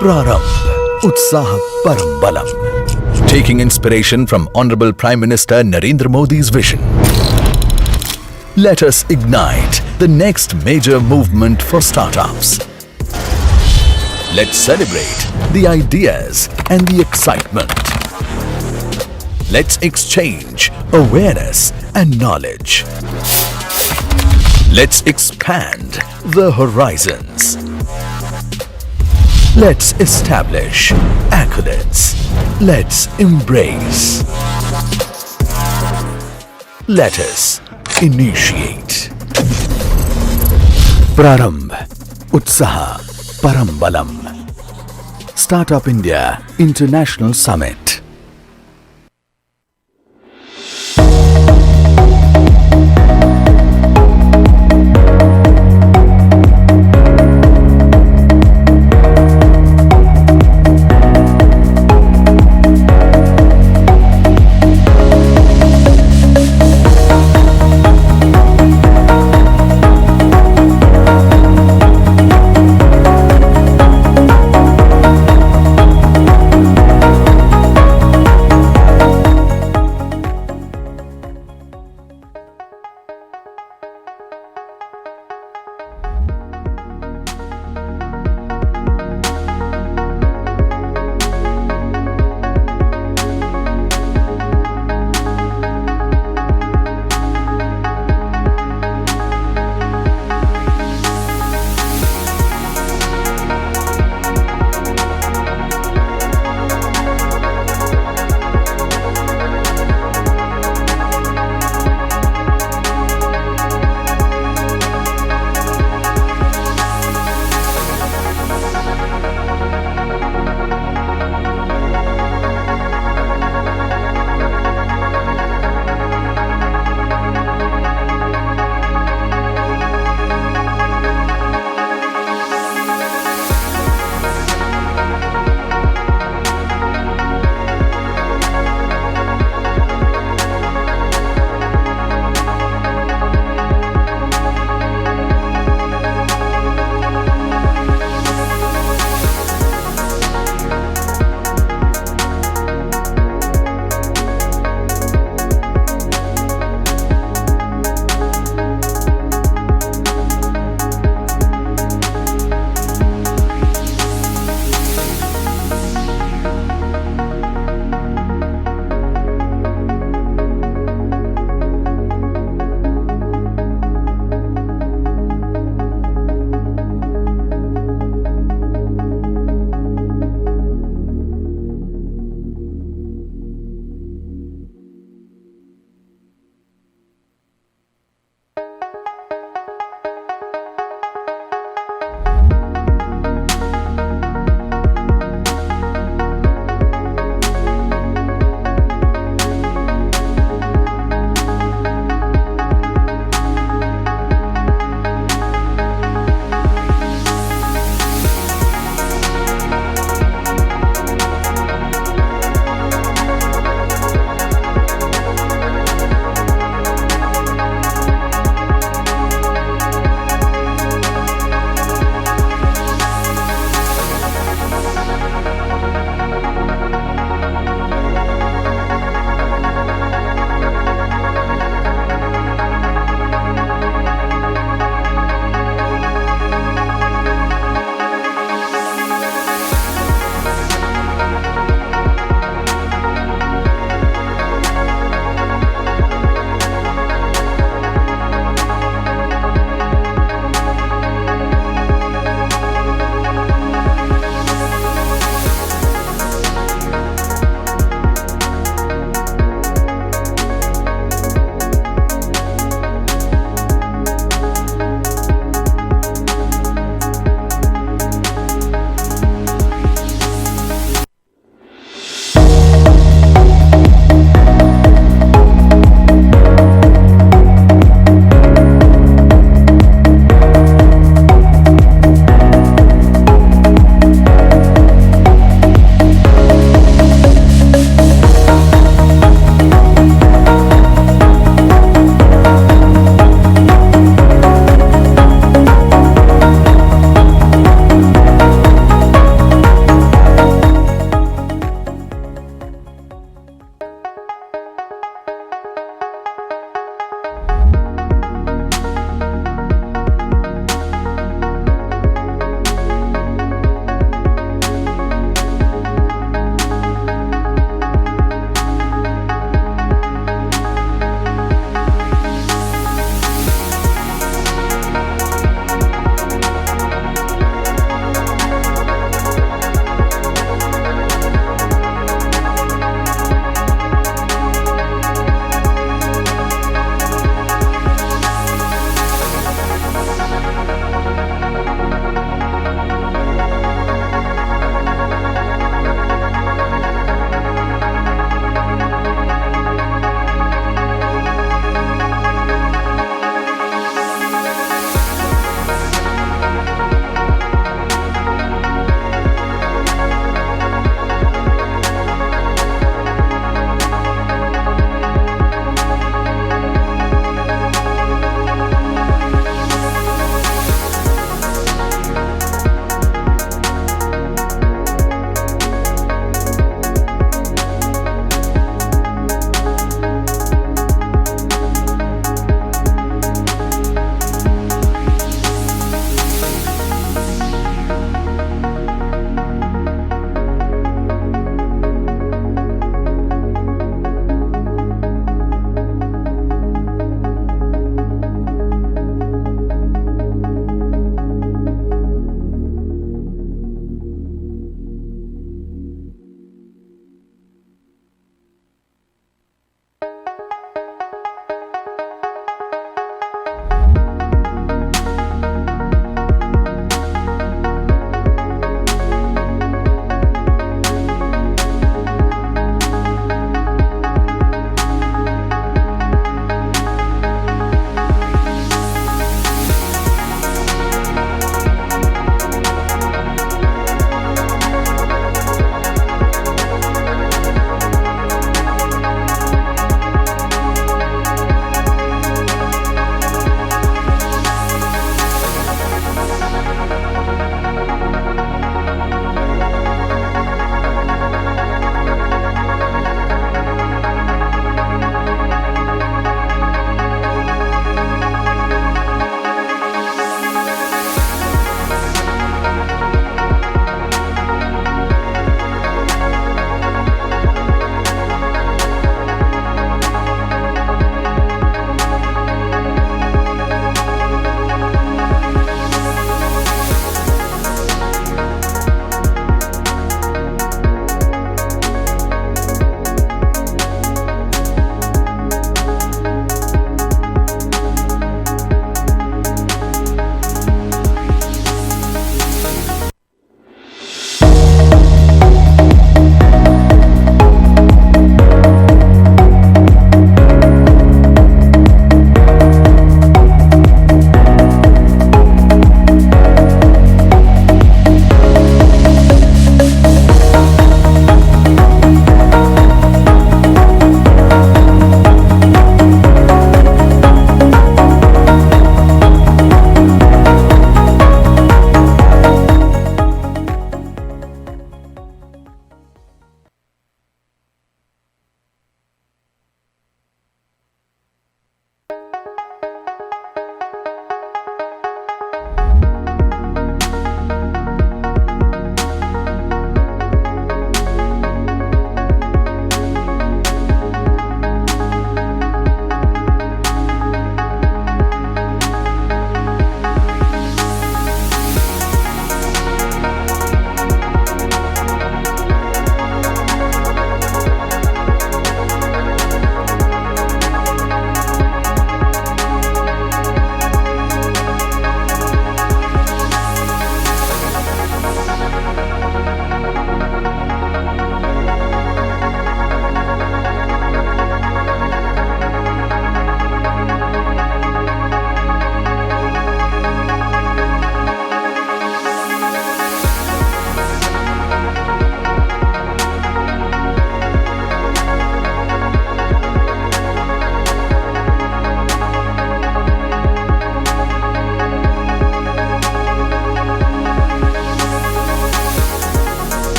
Prarambh, Utsaha Parambalam. Taking inspiration from Honorable Prime Minister Narendra Modi's vision. Let us ignite the next major movement for startups. Let's celebrate the ideas and the excitement. Let's exchange awareness and knowledge. Let's expand the horizons. Let's establish accolades. Let's embrace. Let us initiate. Prarambh, Utsaha Parambalam. Startup India International Summit.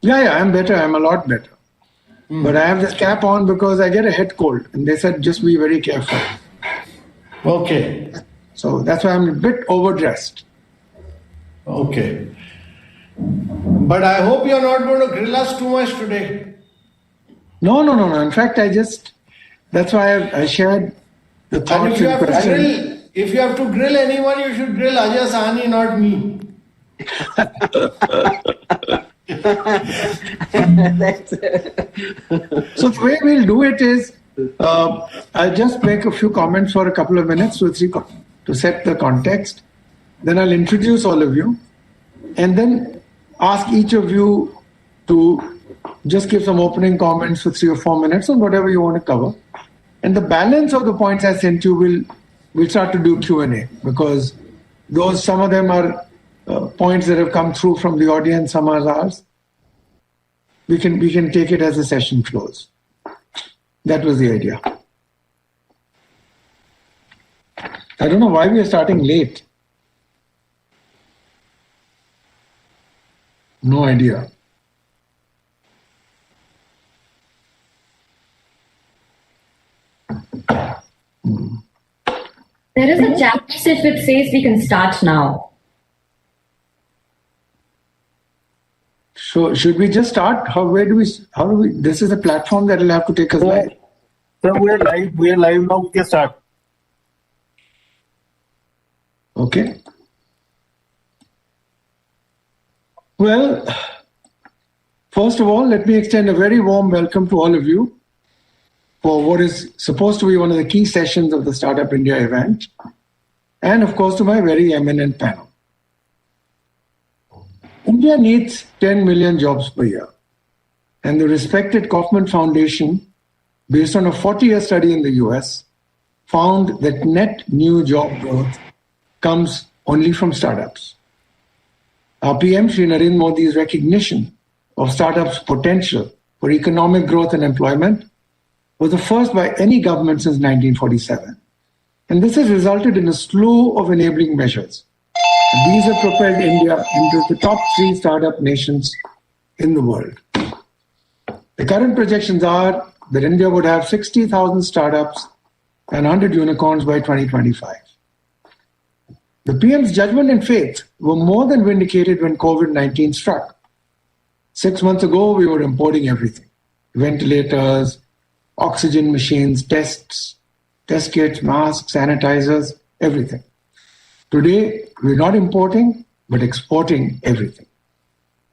Yeah, I'm better. I'm a lot better. But I have this cap on because I get a head cold. And they said, just be very careful. Okay. So that's why I'm a bit overdressed. Okay. But I hope you're not going to grill us too much today. No. In fact, that's why I shared the And thoughts and questions. if you have to grill anyone, you should grill Ajay Sahni, not me. So the way we'll do it is, I'll just make a few comments for a couple of minutes to set the context. Then I'll introduce all of you, and then ask each of you to just give some opening comments for 3 or 4 minutes on whatever you want to cover. And the balance of the points I sent you we'll start to do Q&A, because some of them are points that have come through from the audience, some are ours. We can take it as the session flows. That was the idea. I don't know why we are starting late. No idea. There is a chat message which says we can start now. So should we just start? How do we, this is a platform that will have to take us live. So we're live now, we can start. Okay. Well, first of all, let me extend a very warm welcome to all of you for what is supposed to be one of the key sessions of the Startup India event, and of course to my very eminent panel. India needs 10 million jobs per year, and the respected Kaufman Foundation, based on a 40-year study in the US, found that net new job growth comes only from startups. Our PM, Shri Narendra Modi's recognition of startups' potential for economic growth and employment was the first by any government since 1947. And this has resulted in a slew of enabling measures. And these have propelled India into the top 3 startup nations in the world. The current projections are that India would have 60,000 startups and 100 unicorns by 2025. The PM's judgment and faith were more than vindicated when COVID-19 struck. 6 months ago, we were importing everything: ventilators, oxygen machines, test kits, masks, sanitizers, everything. Today, we're not importing, but exporting everything.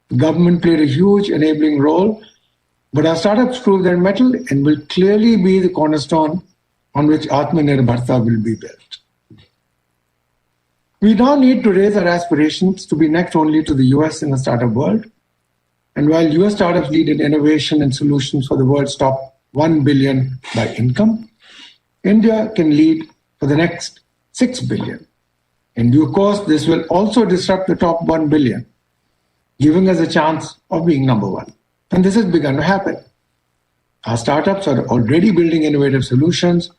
The government played a huge enabling role, but our startups prove their mettle and will clearly be the cornerstone on which Atmanirbharta will be built. We now need to raise our aspirations to be next only to the US in the startup world. And while US startups lead in innovation and solutions for the world's top 1 billion by income, India can lead for the next 6 billion. In due course, this will also disrupt the top 1 billion, giving us a chance of being number 1. And this has begun to happen. Our startups are already building innovative solutions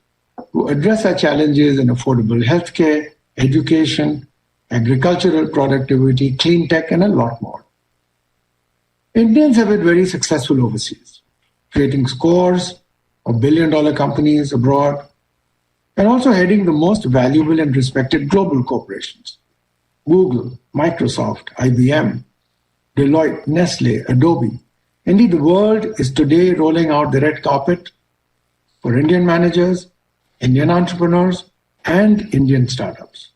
to address our challenges in affordable healthcare, education, agricultural productivity, clean tech, and a lot more. Indians have been very successful overseas, creating scores of billion-dollar companies abroad, and also heading the most valuable and respected global corporations: Google, Microsoft, IBM, Deloitte, Nestle, Adobe. Indeed, the world is today rolling out the red carpet for Indian managers, Indian entrepreneurs, and Indian startups.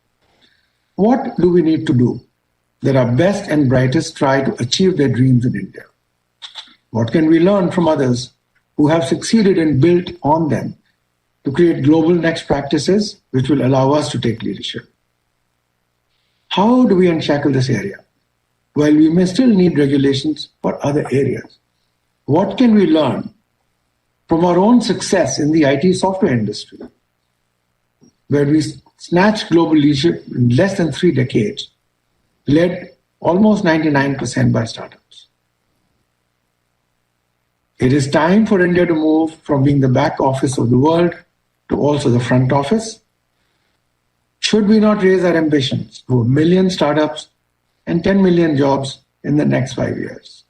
What do we need to do that our best and brightest try to achieve their dreams in India? What can we learn from others who have succeeded and built on them to create global next practices which will allow us to take leadership? How do we unshackle this area? While we may still need regulations for other areas, what can we learn from our own success in the IT software industry, where we snatched global leadership in less than 3 decades, led almost 99% by startups? It is time for India to move from being the back office of the world to also the front office. Should we not raise our ambitions to 1 million startups and 10 million jobs in the next 5 years?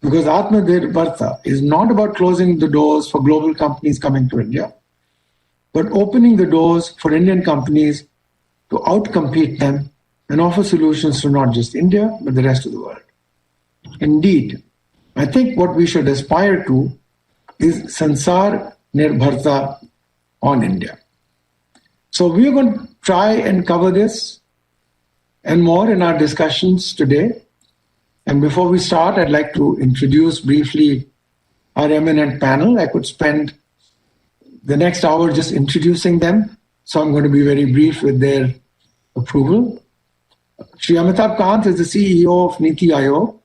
Because Atmanirbharta is not about closing the doors for global companies coming to India, but opening the doors for Indian companies to outcompete them and offer solutions to not just India, but the rest of the world. Indeed, I think what we should aspire to is Sansar Nirbharta on India. So we are going to try and cover this and more in our discussions today. And before we start, I'd like to introduce briefly our eminent panel. I could spend the next hour just introducing them, so I'm going to be very brief with their approval. Shri Amitabh Kant is the CEO of Niti Aayog.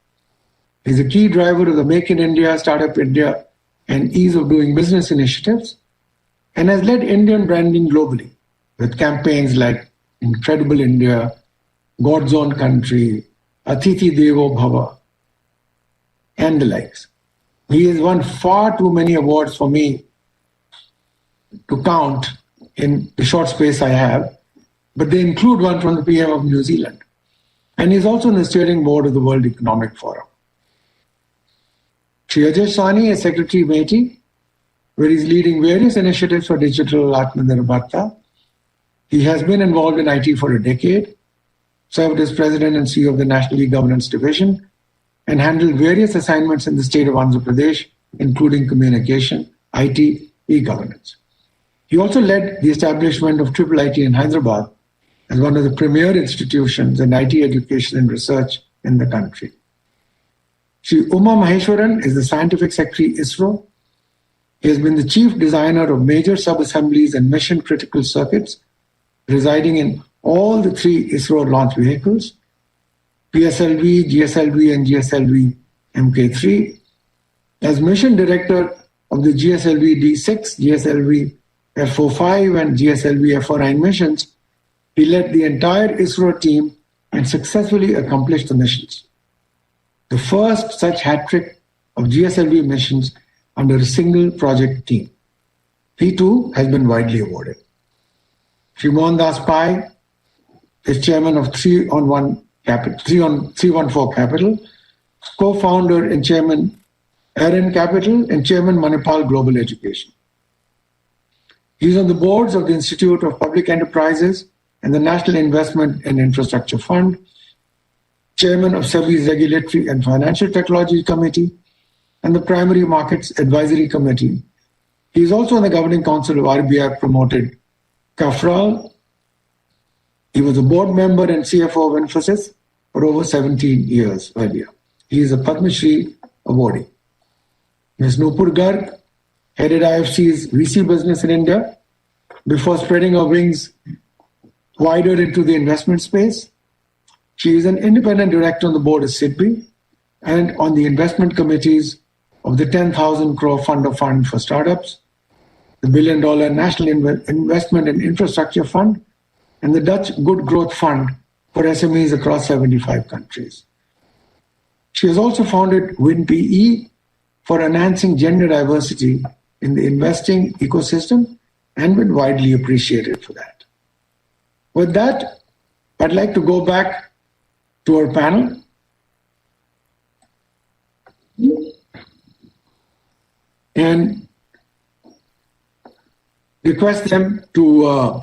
He's a key driver of the Make in India, Startup India, and Ease of Doing Business initiatives, and has led Indian branding globally with campaigns like Incredible India, God's Own Country, Atithi Devo Bhava, and the likes. He has won far too many awards for me to count in the short space I have, but they include one from the PM of New Zealand. And he's also in the steering board of the World Economic Forum. Shri Ajay Sawhney is Secretary MeitY, where he's leading various initiatives for digital Atmanirbharta. He has been involved in IT for a decade, served as President and CEO of the National E-Governance Division, and handled various assignments in the state of Andhra Pradesh, including communication, IT, e-governance. He also led the establishment of Triple IT in Hyderabad as one of the premier institutions in IT education and research in the country. Shri Uma Maheshwaran is the Scientific Secretary, ISRO. He has been the chief designer of major sub-assemblies and mission-critical circuits, residing in all the three ISRO launch vehicles, PSLV, GSLV, and GSLV Mk3. As mission director of the GSLV D6, GSLV F45, and GSLV F49 missions, he led the entire ISRO team and successfully accomplished the missions. The first such hat-trick of GSLV missions under a single project team. He too has been widely awarded. Shri Mohan Das Pai is chairman of 314 Capital, co-founder and chairman Aaron Capital, and chairman Manipal Global Education. He's on the boards of the Institute of Public Enterprises and the National Investment and Infrastructure Fund, chairman of SEBI's Regulatory and Financial Technology Committee, and the Primary Markets Advisory Committee. He is also on the governing council of RBI-promoted Kafral. He was a board member and CFO of Infosys for over 17 years earlier. He is a Padma Shri awardee. Ms. Nupur Garg headed IFC's VC business in India before spreading her wings wider into the investment space. She is an independent director on the board of SIDBI and on the investment committees of the 10,000 crore fund of fund for startups, the $1 billion National Investment and Infrastructure Fund, and the Dutch Good Growth Fund for SMEs across 75 countries. She has also founded WinPE for enhancing gender diversity in the investing ecosystem and been widely appreciated for that. With that, I'd like to go back to our panel. And request them to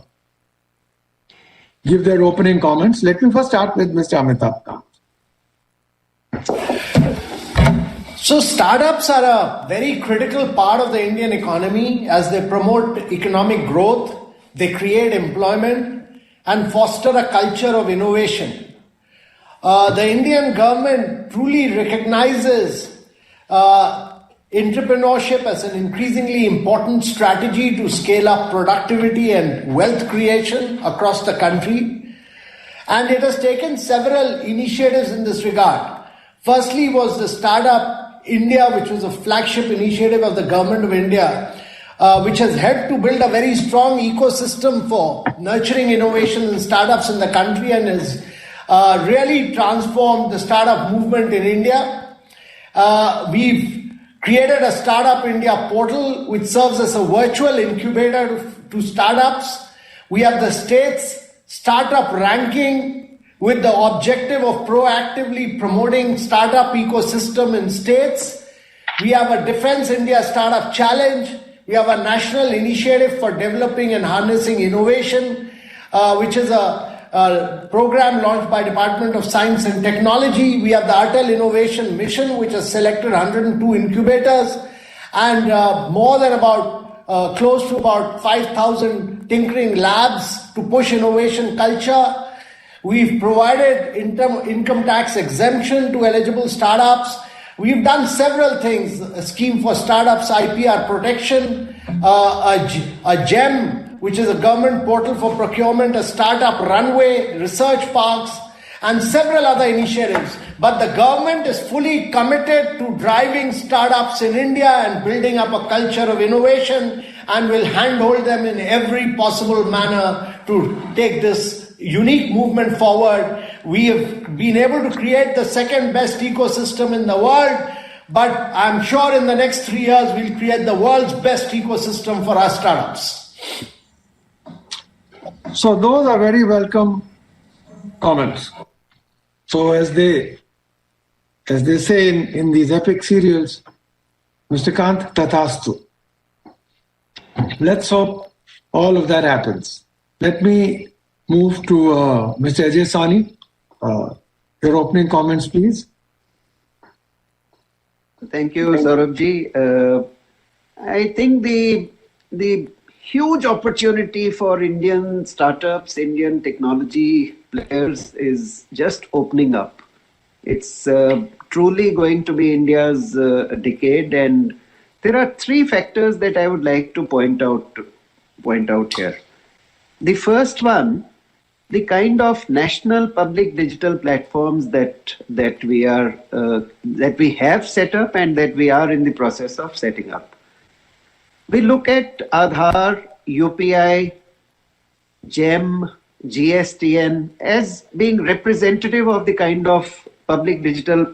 give their opening comments. Let me first start with Mr. Amitabh Kant. So startups are a very critical part of the Indian economy as they promote economic growth, they create employment, and foster a culture of innovation. The Indian government truly recognizes entrepreneurship as an increasingly important strategy to scale up productivity and wealth creation across the country. And it has taken several initiatives in this regard. Firstly was the Startup India, which was a flagship initiative of the Government of India, which has helped to build a very strong ecosystem for nurturing innovation and startups in the country and has really transformed the startup movement in India. We've created a Startup India portal, which serves as a virtual incubator to startups. We have the state's startup ranking, with the objective of proactively promoting startup ecosystem in states. We have a Defense India Startup Challenge. We have a national initiative for developing and harnessing innovation, which is a program launched by Department of Science and Technology. We have the Atal Innovation Mission, which has selected 102 incubators and more than close to about 5,000 tinkering labs to push innovation culture. We've provided income tax exemption to eligible startups. We've done several things, a scheme for startups, IPR protection, a GEM, which is a government portal for procurement, a startup runway, research parks, and several other initiatives. But the government is fully committed to driving startups in India and building up a culture of innovation, and will handhold them in every possible manner to take this unique movement forward. We have been able to create the second best ecosystem in the world, but I'm sure in the next 3 years we'll create the world's best ecosystem for our startups. So those are very welcome comments. So as they say in these epic serials, Mr. Kant, tathastu. Let's hope all of that happens. Let me move to Mr. Ajay Sani. Your opening comments, please. Thank you, Saurabhji. I think the huge opportunity for Indian startups, Indian technology players is just opening up. It's truly going to be India's decade, and there are three factors that I would like to point out here. The first one, the kind of national public digital platforms that we have set up and that we are in the process of setting up. We look at Aadhaar, UPI, GEM, GSTN as being representative of the kind of public digital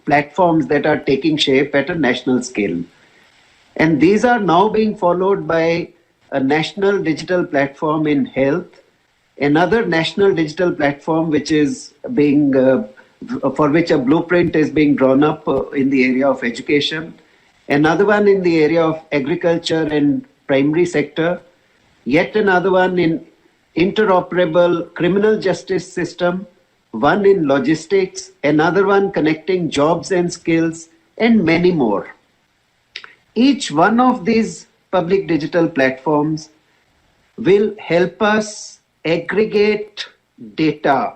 platforms that are taking shape at a national scale. And these are now being followed by a national digital platform in health, another national digital platform which is being, for which a blueprint is being drawn up in the area of education, another one in the area of agriculture and primary sector, yet another one in interoperable criminal justice system, one in logistics, another one connecting jobs and skills, and many more. Each one of these public digital platforms will help us aggregate data,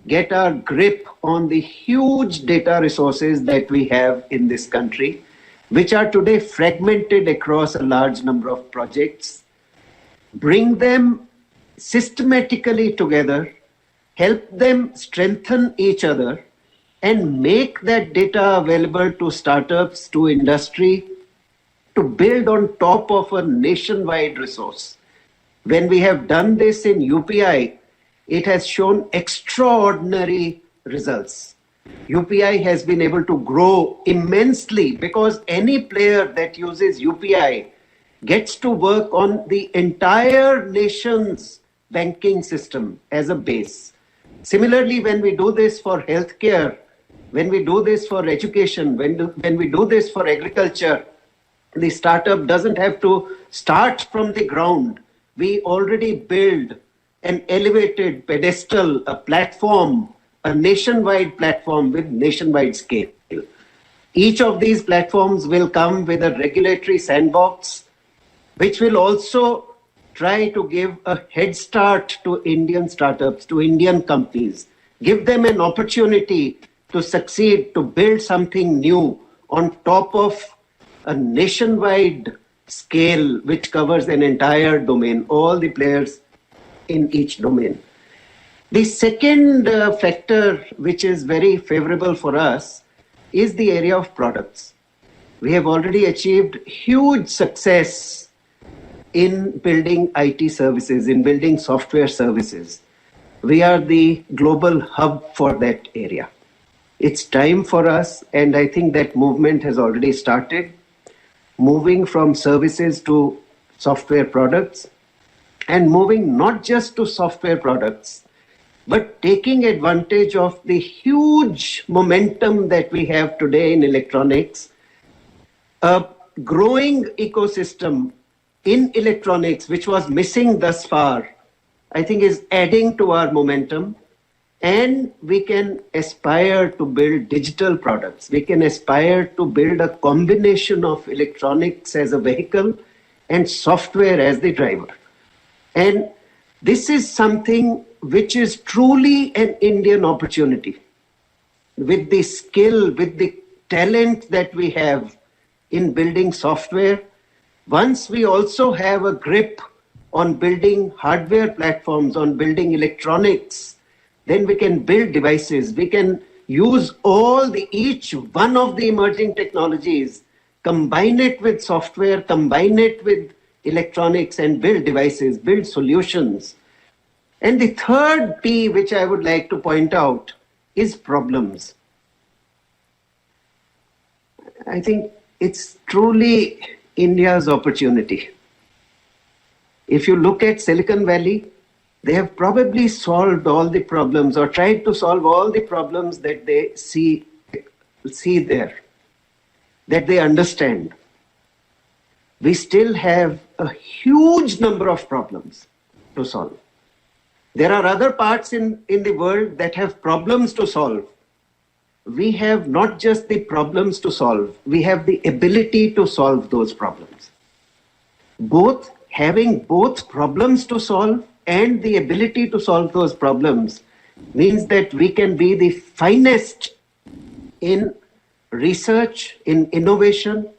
get our grip on the huge data resources that we have in this country, which are today fragmented across a large number of projects, bring them systematically together, help them strengthen each other, and make that data available to startups, to industry, to build on top of a nationwide resource. When we have done this in UPI, it has shown extraordinary results. UPI has been able to grow immensely because any player that uses UPI gets to work on the entire nation's banking system as a base. Similarly, when we do this for healthcare, when we do this for education, when we do this for agriculture, the startup doesn't have to start from the ground. We already build an elevated pedestal, a platform, a nationwide platform with nationwide scale. Each of these platforms will come with a regulatory sandbox, which will also try to give a head start to Indian startups, to Indian companies, give them an opportunity to succeed, to build something new on top of a nationwide scale which covers an entire domain, all the players in each domain. The second factor which is very favorable for us is the area of products. We have already achieved huge success in building IT services, in building software services. We are the global hub for that area. It's time for us, and I think that movement has already started, moving from services to software products, and moving not just to software products, but taking advantage of the huge momentum that we have today in electronics, a growing ecosystem in electronics, which was missing thus far, I think is adding to our momentum. And we can aspire to build digital products. We can aspire to build a combination of electronics as a vehicle and software as the driver. And this is something which is truly an Indian opportunity. With the skill, with the talent that we have in building software, once we also have a grip on building hardware platforms, on building electronics, then we can build devices. We can use each one of the emerging technologies, combine it with software, combine it with electronics and build devices, build solutions. And the third P, which I would like to point out, is problems. I think it's truly India's opportunity. If you look at Silicon Valley, they have probably solved all the problems or tried to solve all the problems that they see there, that they understand. We still have a huge number of problems to solve. There are other parts in the world that have problems to solve. We have not just the problems to solve, we have the ability to solve those problems. Having both problems to solve and the ability to solve those problems means that we can be the finest in research, in innovation,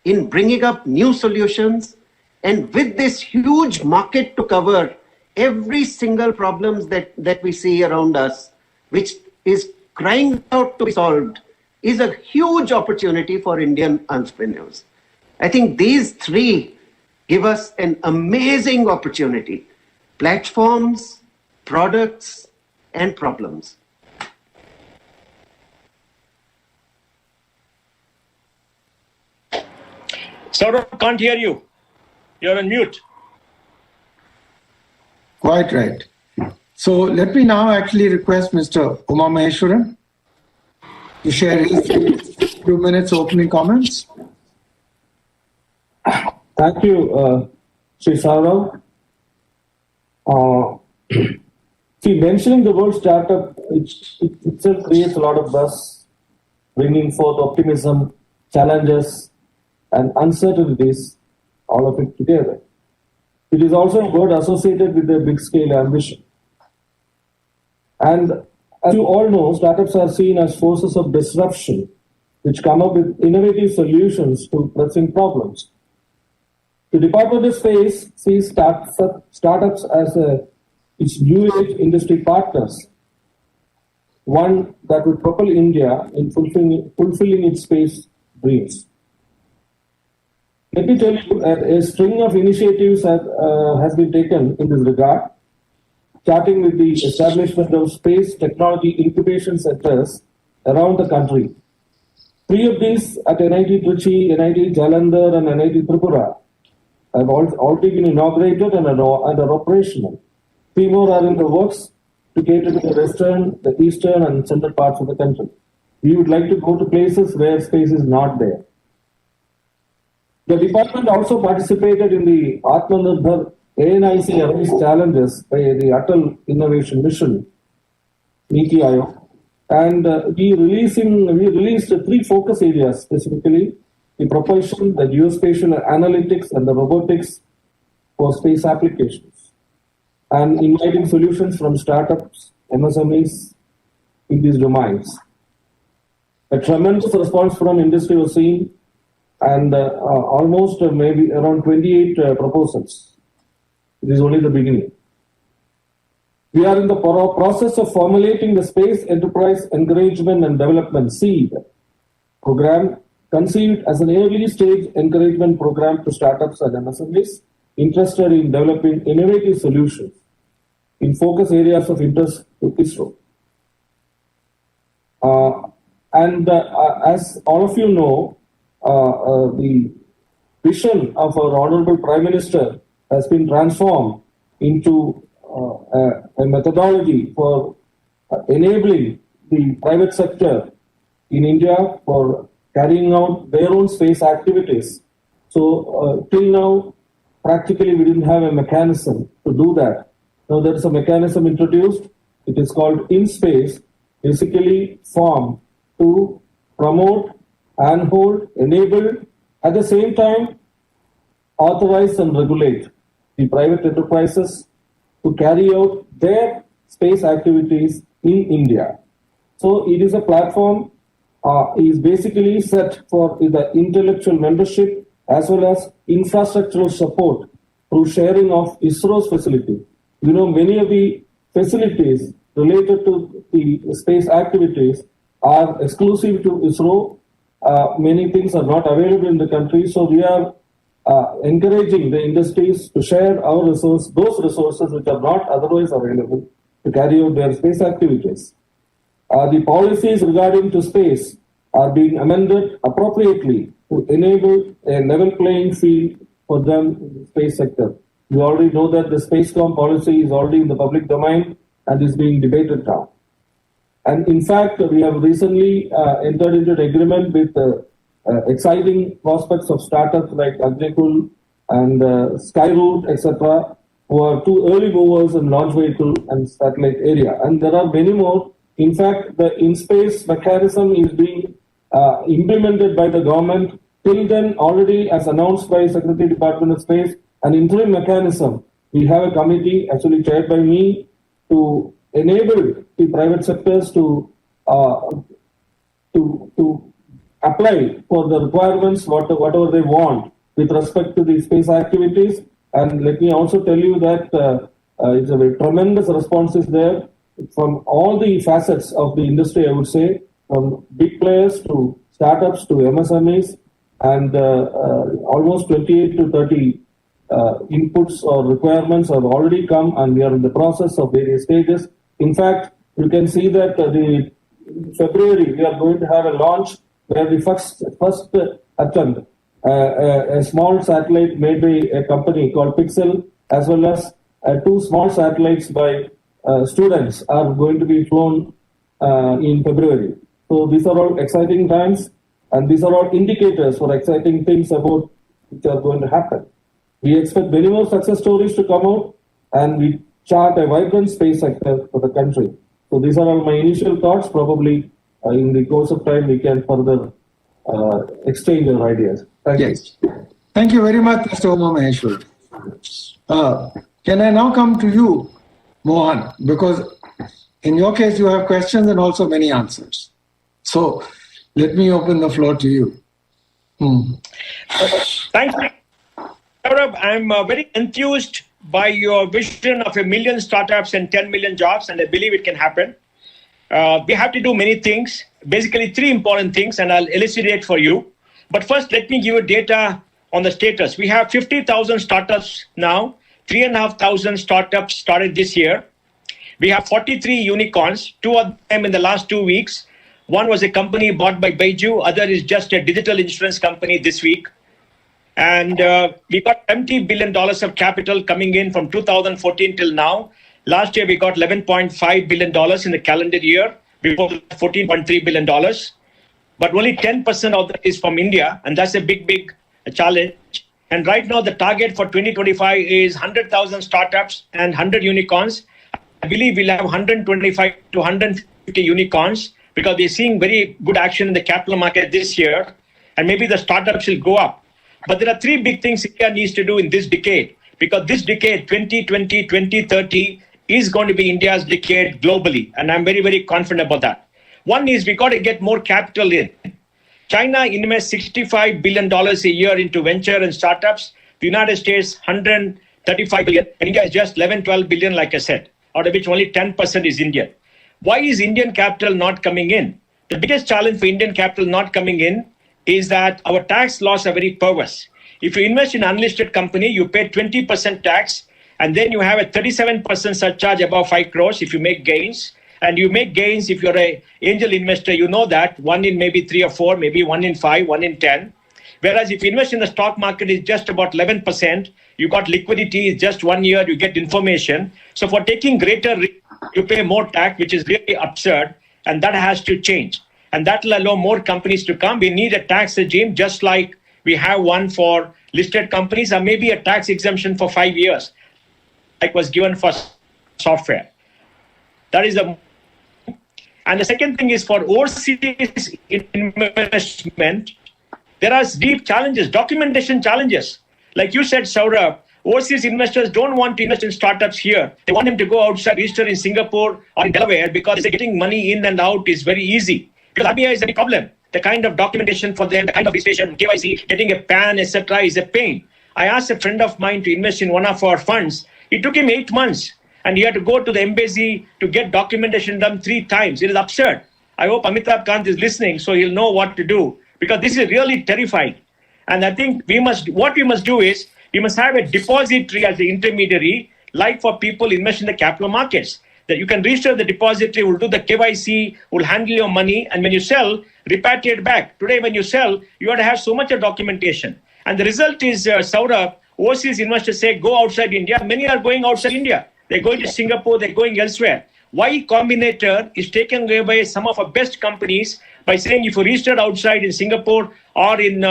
in bringing up new solutions. And with this huge market to cover, every single problem that we see around us, which is crying out to be solved, is a huge opportunity for Indian entrepreneurs. I think these three give us an amazing opportunity: platforms, products, and problems. Saurabh, can't hear you. You're on mute. Quite right. So let me now actually request Mr. Uma Maheshwaran to share his 2 minutes opening comments. Thank you, Sri Saurav. See, mentioning the word startup itself creates a lot of buzz, bringing forth optimism, challenges, and uncertainties, all of it together. It is also a word associated with a big-scale ambition. And as you all know, startups are seen as forces of disruption, which come up with innovative solutions to pressing problems. The Department of Space sees startups as its new age industry partners, one that will propel India in fulfilling its space dreams. Let me tell you, a string of initiatives has been taken in this regard, starting with the establishment of space technology incubation centers around the country. 3 of these at NIT Trichy, NIT Jalandhar, and NIT Tripura have already been inaugurated and are operational. 3 more are in the works to cater to the western, the eastern, and central parts of the country. We would like to go to places where space is not there. The department also participated in the Atmanirbhar ANIC Arise challenges by the Atal Innovation Mission, NITI Aayog, and we released 3 focus areas, specifically the propulsion, the geospatial analytics, and the robotics for space applications, and inviting solutions from startups, MSMEs in these domains. A tremendous response from industry was seen, and almost maybe around 28 proposals. It is only the beginning. We are in the process of formulating the Space Enterprise Encouragement and Development SEED program, conceived as an early stage encouragement program to startups and MSMEs interested in developing innovative solutions in focus areas of interest to ISRO. As all of you know, the vision of our Honorable Prime Minister has been transformed into a methodology for enabling the private sector in India for carrying out their own space activities. So till now, practically we didn't have a mechanism to do that. Now there is a mechanism introduced. It is called InSpace, basically formed to promote, handhold, enable, at the same time authorize and regulate the private enterprises to carry out their space activities in India. So it is a platform, is basically set for the intellectual membership as well as infrastructural support through sharing of ISRO's facility. You know, many of the facilities related to the space activities are exclusive to ISRO. Many things are not available in the country, so we are encouraging the industries to share those resources which are not otherwise available to carry out their space activities. The policies regarding to space are being amended appropriately to enable a level playing field for them in the space sector. You already know that the Spacecom policy is already in the public domain and is being debated now. And in fact, we have recently entered into an agreement with exciting prospects of startups like Agnikul and Skyroot, etc., who are two early movers in launch vehicle and satellite area. And there are many more. In fact, the in-space mechanism is being implemented by the government. Till then, already as announced by Secretary Department of Space, an interim mechanism. We have a committee actually chaired by me to enable the private sectors to apply for the requirements, whatever they want with respect to the space activities. And let me also tell you that it's a very tremendous response is there from all the facets of the industry, I would say, from big players to startups to MSMEs, and almost 28 to 30 inputs or requirements have already come, and we are in the process of various stages. In fact, you can see that in February we are going to have a launch where the first attempt, a small satellite made by a company called Pixel, as well as two small satellites by students are going to be flown in February. So these are all exciting times, and these are all indicators for exciting things about which are going to happen. We expect many more success stories to come out, and we chart a vibrant space sector for the country. So these are all my initial thoughts. Probably in the course of time we can further exchange our ideas. Thank you. Thank you very much, Mr. Uma Maheshwar. Can I now come to you, Mohan? Because in your case you have questions and also many answers. So let me open the floor to you. Thanks. Prarambh, I'm very enthused by your vision of 1 million startups and 10 million jobs, and I believe it can happen. We have to do many things, basically 3 important things, and I'll elucidate for you. But first, let me give you data on the status. We have 50,000 startups now. 3,500 startups started this year. We have 43 unicorns, 2 of them in the last 2 weeks. One was a company bought by Beiju, other is just a digital insurance company this week. And we got $70 billion of capital coming in from 2014 till now. Last year, we got $11.5 billion in the calendar year, before $14.3 billion. But only 10% of that is from India, and that's a big challenge. And right now, the target for 2025 is 100,000 startups and 100 unicorns. I believe we'll have 125 to 150 unicorns because we're seeing very good action in the capital market this year, and maybe the startups will go up. But there are 3 big things India needs to do in this decade, because this decade, 2020, 2030, is going to be India's decade globally. And I'm very confident about that. One is we got to get more capital in. China invests $65 billion a year into venture and startups. The United States, $135 billion. And India is just 11-12 billion, like I said, out of which only 10% is Indian. Why is Indian capital not coming in? The biggest challenge for Indian capital not coming in is that our tax laws are very perverse. If you invest in an unlisted company, you pay 20% tax, and then you have a 37% surcharge above 5 crores if you make gains. And you make gains if you're an angel investor, you know that, 1 in maybe 3 or 4, maybe 1 in 5, 1 in 10. Whereas if you invest in the stock market, it's just about 11%. You got liquidity, it's just 1 year, you get information. So for taking greater risk, you pay more tax, which is really absurd, and that has to change. And that will allow more companies to come. We need a tax regime, just like we have one for listed companies, or maybe a tax exemption for 5 years, like was given for software. That is the. And the second thing is for overseas investment, there are deep challenges, documentation challenges. Like you said, Saurabh, overseas investors don't want to invest in startups here. They want them to go outside, register in Singapore or in Delaware, because getting money in and out is very easy. Because RBI is a big problem. The kind of documentation for them, the kind of registration, KYC, getting a PAN, etc., is a pain. I asked a friend of mine to invest in one of our funds. It took him 8 months, and he had to go to the embassy to get documentation done 3 times. It is absurd. I hope Amitabh Kant is listening, so he'll know what to do, because this is really terrifying. And I think what we must do is, we must have a depository as the intermediary, like for people invest in the capital markets. That you can register the depository, will do the KYC, will handle your money, and when you sell, repatriate back. Today, when you sell, you have to have so much of documentation. And the result is, Saurabh, overseas investors say, go outside India. Many are going outside India. They're going to Singapore, they're going elsewhere. Y Combinator is taken away by some of our best companies by saying, if you register outside in Singapore or in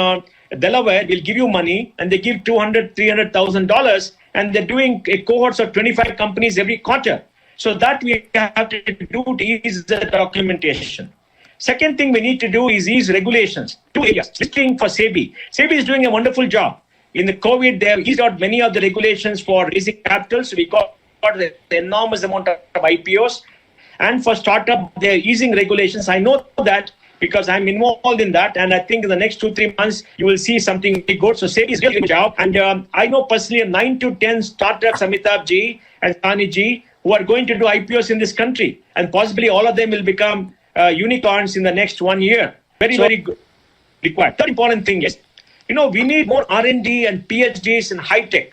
Delaware, we'll give you money, and they give $200,000, $300,000, and they're doing a cohorts of 25 companies every quarter. So that we have to do to ease the documentation. Second thing we need to do is ease regulations. 2 areas. Listing for SEBI. SEBI is doing a wonderful job. In the COVID, they have eased out many of the regulations for raising capital. So we got the enormous amount of IPOs. And for startup, they're easing regulations. I know that because I'm involved in that. And I think in the next 2-3 months, you will see something really good. So SEBI is doing a good job. And I know personally 9 to 10 startups, Amitabh ji and Sani ji, who are going to do IPOs in this country. And possibly all of them will become unicorns in the next 1 year. Very good. Required. Third important thing is, we need more R&D and PhDs in high tech.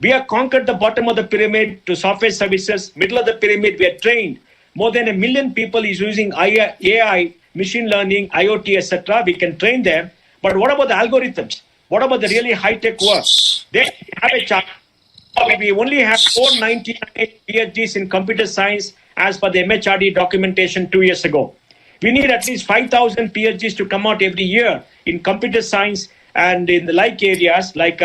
We have conquered the bottom of the pyramid to software services. Middle of the pyramid, we are trained. More than 1 million people is using AI, machine learning, IoT, etc. We can train them. But what about the algorithms? What about the really high tech work? They have a chart. We only have 499 PhDs in computer science as per the MHRD documentation 2 years ago. We need at least 5,000 PhDs to come out every year in computer science and in the like areas, like,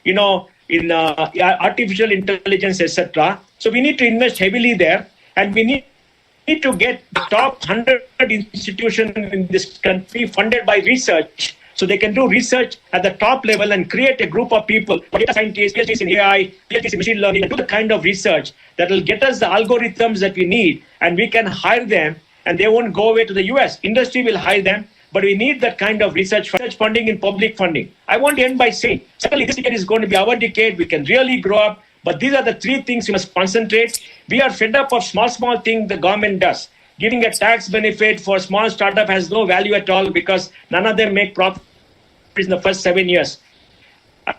in artificial intelligence, etc. So we need to invest heavily there, and we need to get the top 100 institutions in this country funded by research, so they can do research at the top level and create a group of people, data scientists, PhDs in AI, PhDs in machine learning, and do the kind of research that will get us the algorithms that we need, and we can hire them, and they won't go away to the US. Industry will hire them, but we need that kind of research funding and public funding. I want to end by saying, certainly this decade is going to be our decade. We can really grow up, but these are the 3 things we must concentrate. We are fed up of small things the government does. Giving a tax benefit for a small startup has no value at all, because none of them make profit in the first 7 years.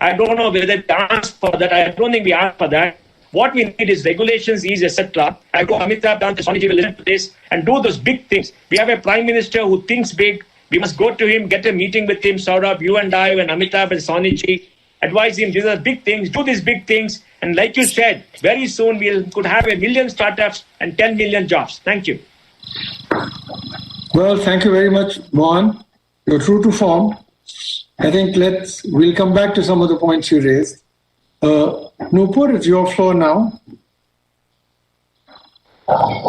I don't know whether they asked for that. I don't think we asked for that. What we need is regulations, ease, etc. I go Amitabh Kant, Swamiji will listen to this and do those big things. We have a prime minister who thinks big. We must go to him, get a meeting with him, Saurabh, you and I, and Amitabh and Soniji, advise him, these are big things, do these big things. And like you said, very soon we could have 1 million startups and 10 million jobs. Thank you. Well, thank you very much, Mohan. You're true to form. I think we'll come back to some of the points you raised. Nupur, it's your floor now.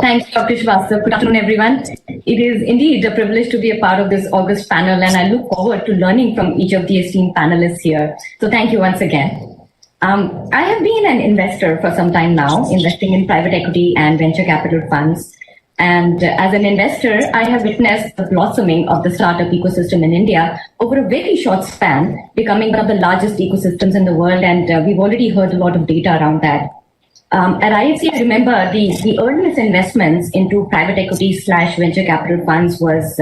Thanks, Dr. Srivastava. Good afternoon, everyone. It is indeed a privilege to be a part of this August panel, and I look forward to learning from each of the esteemed panelists here. So thank you once again. I have been an investor for some time now, investing in private equity and venture capital funds. And as an investor, I have witnessed the blossoming of the startup ecosystem in India over a very short span, becoming one of the largest ecosystems in the world. And we've already heard a lot of data around that. At IFC, I remember the earliest investments into private equity / venture capital funds was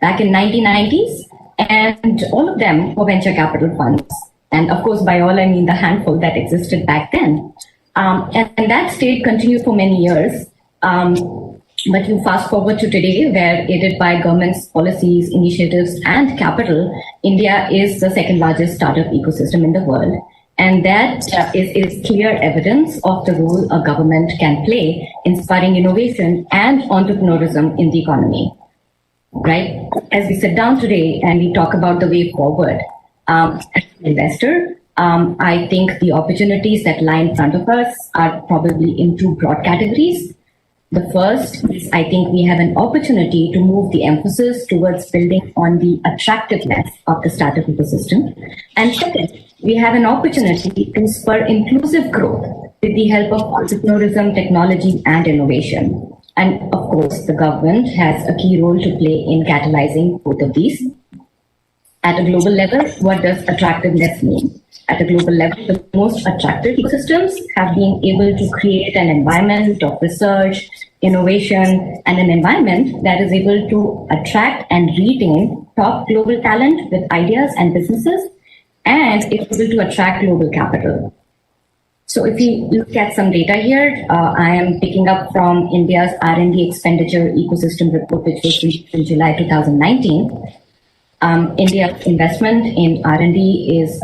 back in 1990s. And all of them were venture capital funds. And of course, by all, I mean the handful that existed back then. And that state continued for many years. But you fast forward to today, where aided by government's policies, initiatives, and capital, India is the second largest startup ecosystem in the world. And that is clear evidence of the role a government can play in spurring innovation and entrepreneurism in the economy. Right? As we sit down today and we talk about the way forward, as an investor, I think the opportunities that lie in front of us are probably in two broad categories. The first is, I think we have an opportunity to move the emphasis towards building on the attractiveness of the startup ecosystem. And second, we have an opportunity to spur inclusive growth with the help of entrepreneurism, technology, and innovation. And of course, the government has a key role to play in catalyzing both of these. At a global level, what does attractiveness mean? At a global level, the most attractive ecosystems have been able to create an environment of research, innovation, and an environment that is able to attract and retain top global talent with ideas and businesses, and is able to attract global capital. So if you look at some data here, I am picking up from India's R&D expenditure ecosystem report, which was released in July 2019. India's investment in R&D is,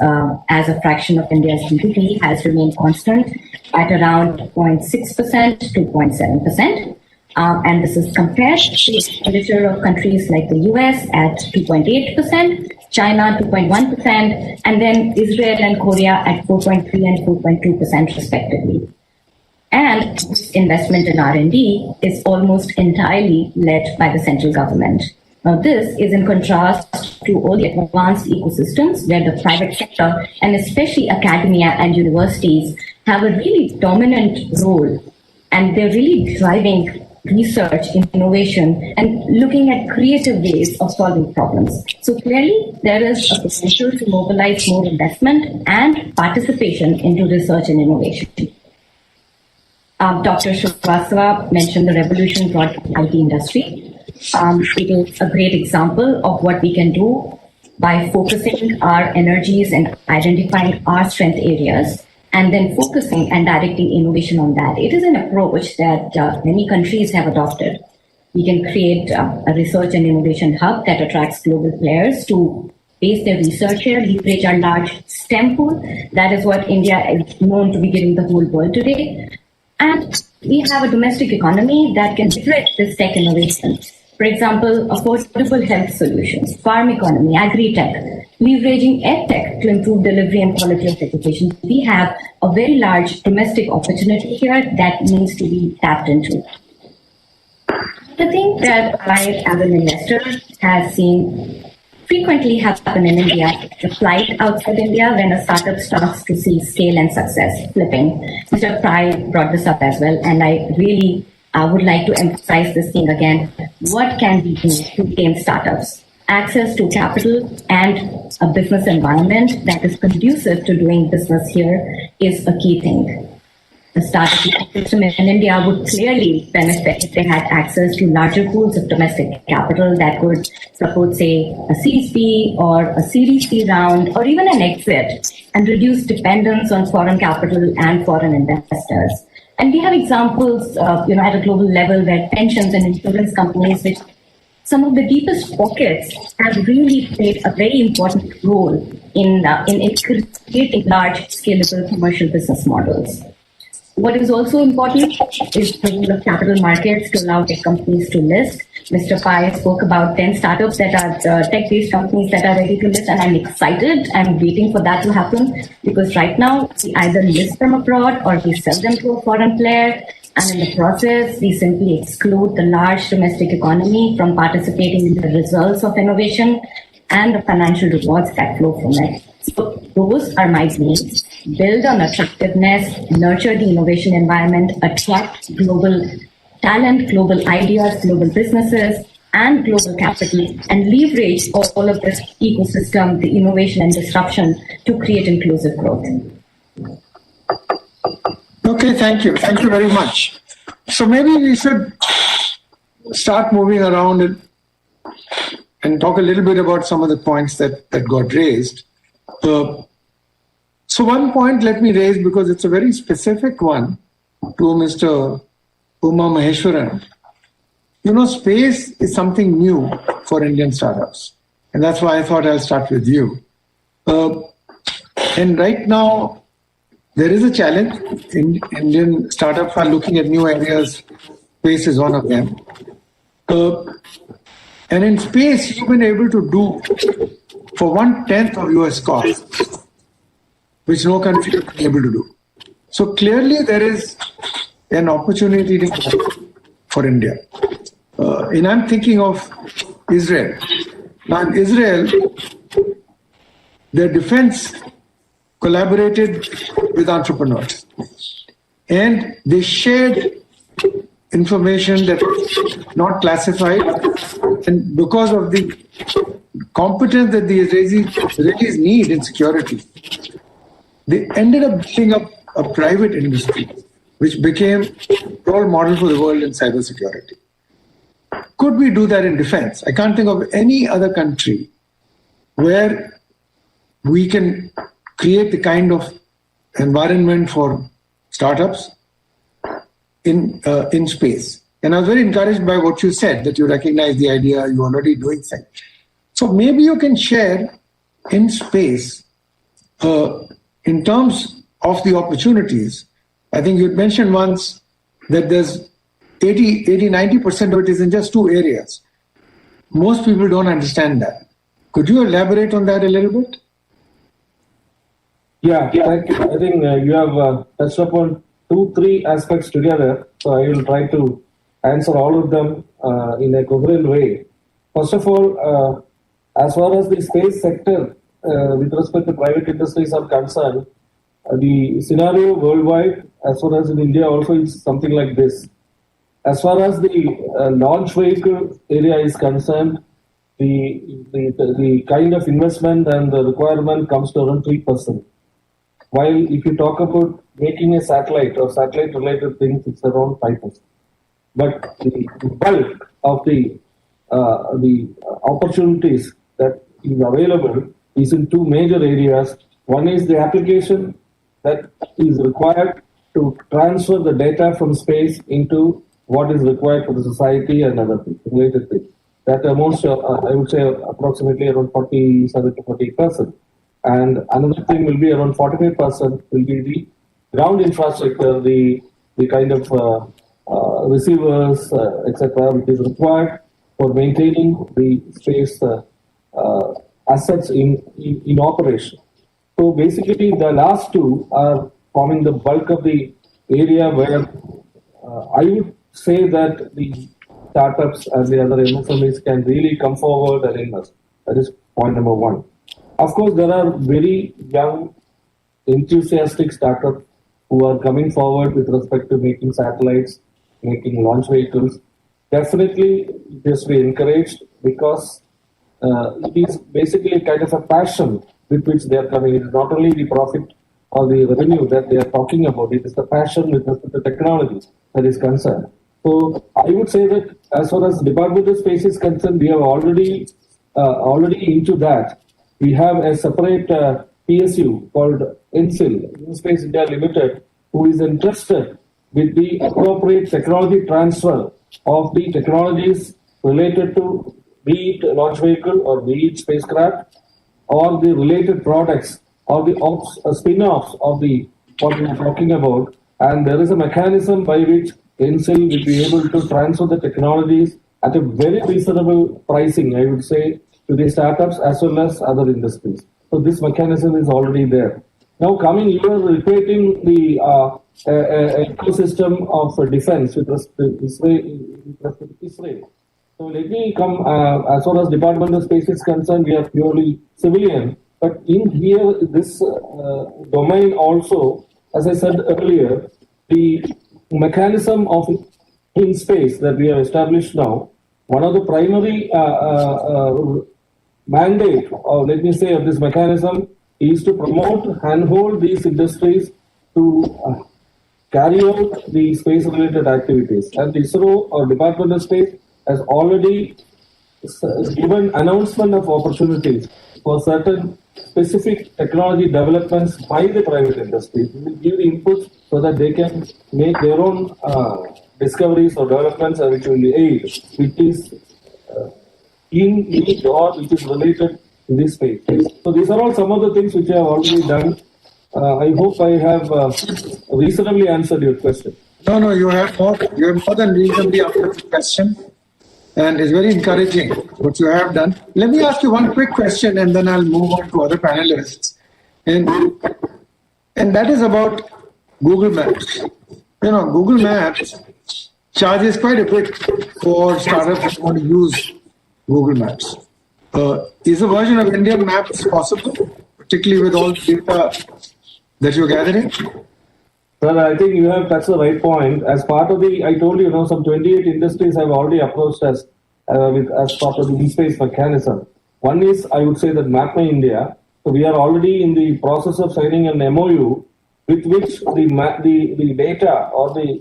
as a fraction of India's GDP, has remained constant at around 0.6% to 0.7%. And this is compared to the expenditure of countries like the US at 2.8%, China 2.1%, and then Israel and Korea at 4.3 and 4.2% respectively. And investment in R&D is almost entirely led by the central government. Now, this is in contrast to all the advanced ecosystems where the private sector and especially academia and universities have a really dominant role, and they're really driving research, innovation, and looking at creative ways of solving problems. So clearly, there is a potential to mobilize more investment and participation into research and innovation. Dr. Srivastava mentioned the revolution brought to the IT industry. It is a great example of what we can do by focusing our energies and identifying our strength areas and then focusing and directing innovation on that. It is an approach that many countries have adopted. We can create a research and innovation hub that attracts global players to base their research here, leverage our large STEM pool. That is what India is known to be giving the whole world today. And we have a domestic economy that can leverage this tech innovation. For example, affordable health solutions, farm economy, agri-tech, leveraging edtech to improve delivery and quality of education. We have a very large domestic opportunity here that needs to be tapped into. The thing that I, as an investor, have seen frequently happen in India is the flight outside India when a startup starts to see scale and success flipping. Mr. Prai brought this up as well, and I really would like to emphasize this thing again. What can we do to gain startups? Access to capital and a business environment that is conducive to doing business here is a key thing. The startup ecosystem in India would clearly benefit if they had access to larger pools of domestic capital that could support, say, a Series B or a Series C round or even an exit, and reduce dependence on foreign capital and foreign investors. And we have examples, at a global level where pensions and insurance companies, which some of the deepest pockets, have really played a very important role in creating large, scalable commercial business models. What is also important is the role of capital markets to allow tech companies to list. Mr. Pai spoke about 10 startups that are tech-based companies that are ready to list, and I'm excited. I'm waiting for that to happen because right now we either list them abroad or we sell them to a foreign player, and in the process we simply exclude the large domestic economy from participating in the results of innovation and the financial rewards that flow from it. So those are my needs. Build on attractiveness, nurture the innovation environment, attract global talent, global ideas, global businesses, and global capital, and leverage all of this ecosystem, the innovation and disruption to create inclusive growth. Okay, thank you. Thank you very much. So maybe we should start moving around and talk a little bit about some of the points that got raised. So one point let me raise, because it's a very specific one, to Mr. Uma Maheshwaran. Space is something new for Indian startups. And that's why I thought I'll start with you. And right now, there is a challenge. Indian startups are looking at new areas. Space is one of them. And in space, you've been able to do for 1/10 of US cost, which no country has been able to do. So clearly, there is an opportunity for India. And I'm thinking of Israel. Now, in Israel, their defense collaborated with entrepreneurs. And they shared information that was not classified. And because of the competence that the Israelis need in security, they ended up building up a private industry, which became a role model for the world in cybersecurity. Could we do that in defense? I can't think of any other country where we can create the kind of environment for startups in space. And I was very encouraged by what you said, that you recognize the idea, you're already doing things. So maybe you can share in space, in terms of the opportunities. I think you mentioned once that there's 90% of it is in just two areas. Most people don't understand that. Could you elaborate on that a little bit? Yeah, thank you. I think you have touched upon 2-3 aspects together. So I will try to answer all of them in a coherent way. First of all, as far as the space sector with respect to private industries are concerned, the scenario worldwide, as well as in India also, is something like this. As far as the launch vehicle area is concerned, the kind of investment and the requirement comes to around 3%. While if you talk about making a satellite or satellite-related things, it's around 5%. But the bulk of the opportunities that is available is in two major areas. One is the application that is required to transfer the data from space into what is required for the society and other things, related things. That amounts to, I would say, approximately around 47 to 40%. And another thing will be around 45% will be the ground infrastructure, the kind of receivers, etc., which is required for maintaining the space assets in operation. So basically, the last two are forming the bulk of the area where I would say that the startups and the other MSMEs can really come forward and invest. That is point number one. Of course, there are very young, enthusiastic startups who are coming forward with respect to making satellites, making launch vehicles. Definitely, this will be encouraged because it is basically kind of a passion with which they are coming. It is not only the profit or the revenue that they are talking about, it is the passion with respect to technology that is concerned. So I would say that as far as Department of Space is concerned, we are already into that. We have a separate PSU called NSIL, New Space India Limited, who is entrusted with the appropriate technology transfer of the technologies related to be it launch vehicle or be it spacecraft or the related products or the spin-offs of the what we are talking about. And there is a mechanism by which NSIL will be able to transfer the technologies at a very reasonable pricing, I would say, to the startups as well as other industries. So this mechanism is already there. Now coming, you are equating the ecosystem of defense with respect to Israel. So let me come, as far as Department of Space is concerned, we are purely civilian. But in here, this domain also, as I said earlier, the mechanism of in space that we have established now, one of the primary mandate, or let me say, of this mechanism is to promote and hold these industries to carry out the space-related activities. And ISRO or Department of Space has already given announcement of opportunities for certain specific technology developments by the private industry. We will give inputs so that they can make their own discoveries or developments which will aid, which is in need or which is related to this space. So these are all some of the things which I have already done. I hope I have reasonably answered your question. No, you have more than reasonably answered the question. And it's very encouraging what you have done. Let me ask you one quick question and then I'll move on to other panelists. And that is about Google Maps. Google Maps charges quite a bit for startups who want to use Google Maps. Is a version of Indian Maps possible, particularly with all the data that you're gathering? Well, I think you have touched the right point. As part of I told you, some 28 industries have already approached us as part of the e-space mechanism. One is, I would say, that Map My India. So we are already in the process of signing an MOU with which the data or the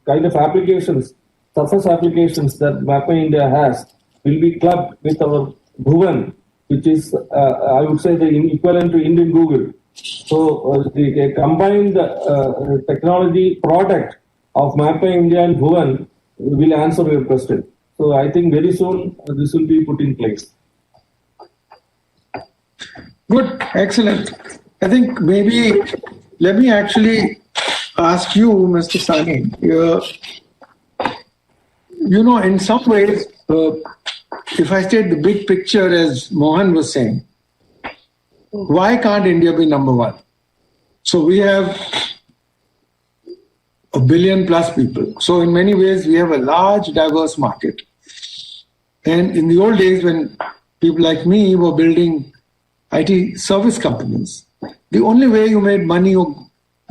kind of applications, surface applications that Map My India has, will be clubbed with our Bhuvan, which is, I would say, the equivalent to Indian Google. So the combined technology product of Map My India and Bhuvan will answer your question. So I think very soon this will be put in place. Good, excellent. I think maybe let me actually ask you, Mr. Sani. In some ways, if I state the big picture as Mohan was saying, why can't India be number one? So we have 1 billion plus people. So in many ways, we have a large, diverse market. And in the old days, when people like me were building IT service companies, the only way you made money or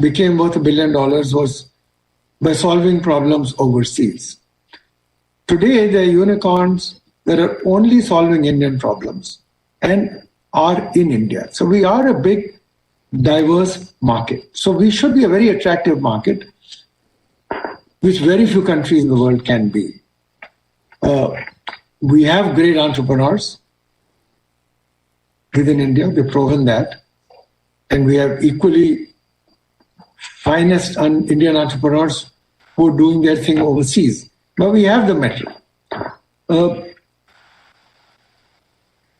became worth $1 billion was by solving problems overseas. Today, there are unicorns that are only solving Indian problems and are in India. So we are a big, diverse market. So we should be a very attractive market, which very few countries in the world can be. We have great entrepreneurs within India. They've proven that. And we have equally finest Indian entrepreneurs who are doing their thing overseas. But we have the metal.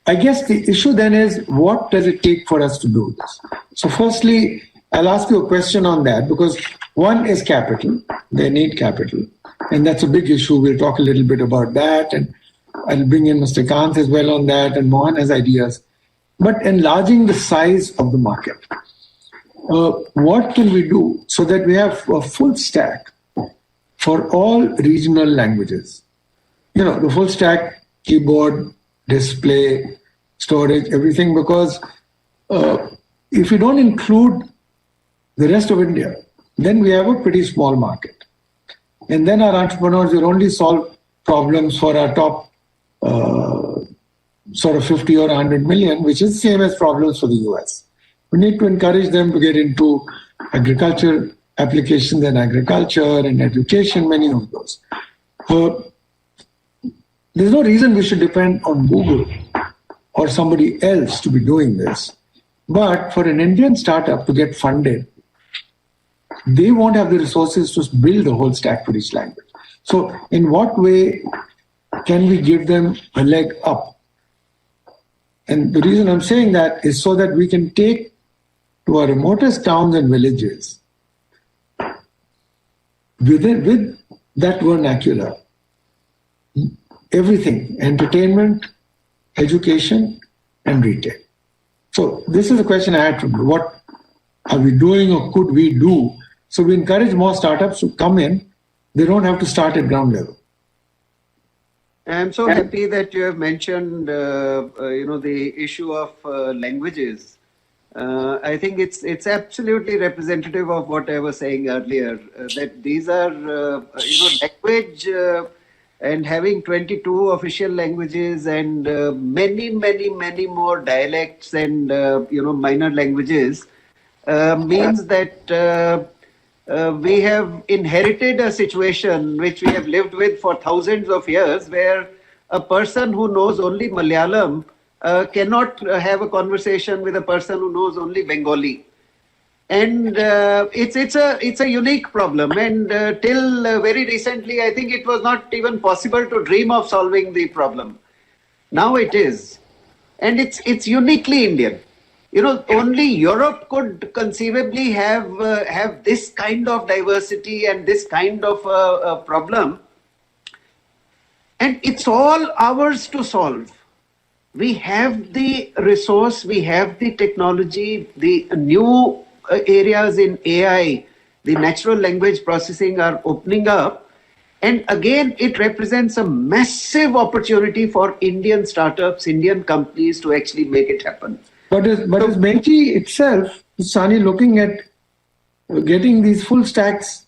I guess the issue then is, what does it take for us to do this? So firstly, I'll ask you a question on that, because one is capital. They need capital. And that's a big issue. We'll talk a little bit about that. And I'll bring in Mr. Kant as well on that. And Mohan has ideas. But enlarging the size of the market. What can we do so that we have a full stack for all regional languages? The full stack, keyboard, display, storage, everything, because if we don't include the rest of India, then we have a pretty small market. And then our entrepreneurs will only solve problems for our top sort of 50 or 100 million, which is the same as problems for the US. We need to encourage them to get into agriculture applications and agriculture and education, many of those. There's no reason we should depend on Google or somebody else to be doing this. But for an Indian startup to get funded, they won't have the resources to build the whole stack for each language. So in what way can we give them a leg up? And the reason I'm saying that is so that we can take to our remotest towns and villages with that vernacular, everything, entertainment, education, and retail. So this is a question I had from you. What are we doing or could we do? So we encourage more startups to come in. They don't have to start at ground level. I'm so happy that you have mentioned, the issue of languages. I think it's absolutely representative of what I was saying earlier, that these are, language and having 22 official languages and many more dialects and, minor languages means that we have inherited a situation which we have lived with for thousands of years, where a person who knows only Malayalam cannot have a conversation with a person who knows only Bengali. And it's a unique problem. And till very recently, I think it was not even possible to dream of solving the problem. Now it is, and it's uniquely Indian. Only Europe could conceivably have this kind of diversity and this kind of problem, and it's all ours to solve. We have the resource, we have the technology, the new areas in AI, the natural language processing are opening up. And again, it represents a massive opportunity for Indian startups, Indian companies to actually make it happen. But is Menti itself, Sani, looking at getting these full stacks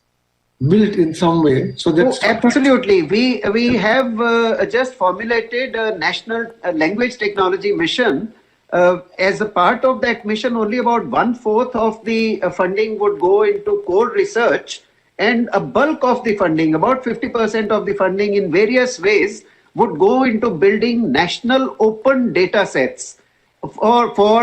built in some way? So that absolutely. We have just formulated a national language technology mission. As a part of that mission, only about 1/4 of the funding would go into core research, and a bulk of the funding, about 50% of the funding in various ways, would go into building national open data sets for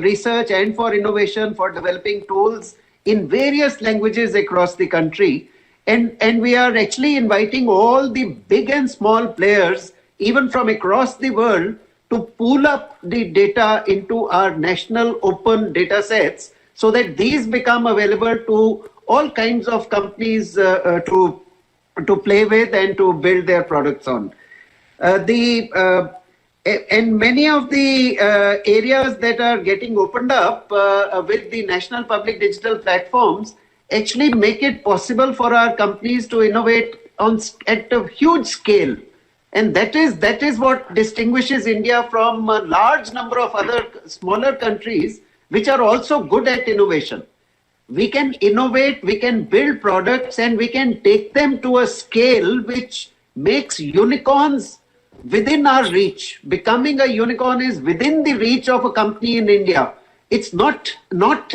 research and for innovation, for developing tools in various languages across the country. And we are actually inviting all the big and small players, even from across the world, to pool up the data into our national open data sets so that these become available to all kinds of companies to play with and to build their products on. And many of the areas that are getting opened up with the national public digital platforms actually make it possible for our companies to innovate at a huge scale. And that is what distinguishes India from a large number of other smaller countries which are also good at innovation. We can innovate, we can build products, and we can take them to a scale which makes unicorns within our reach. Becoming a unicorn is within the reach of a company in India. It's not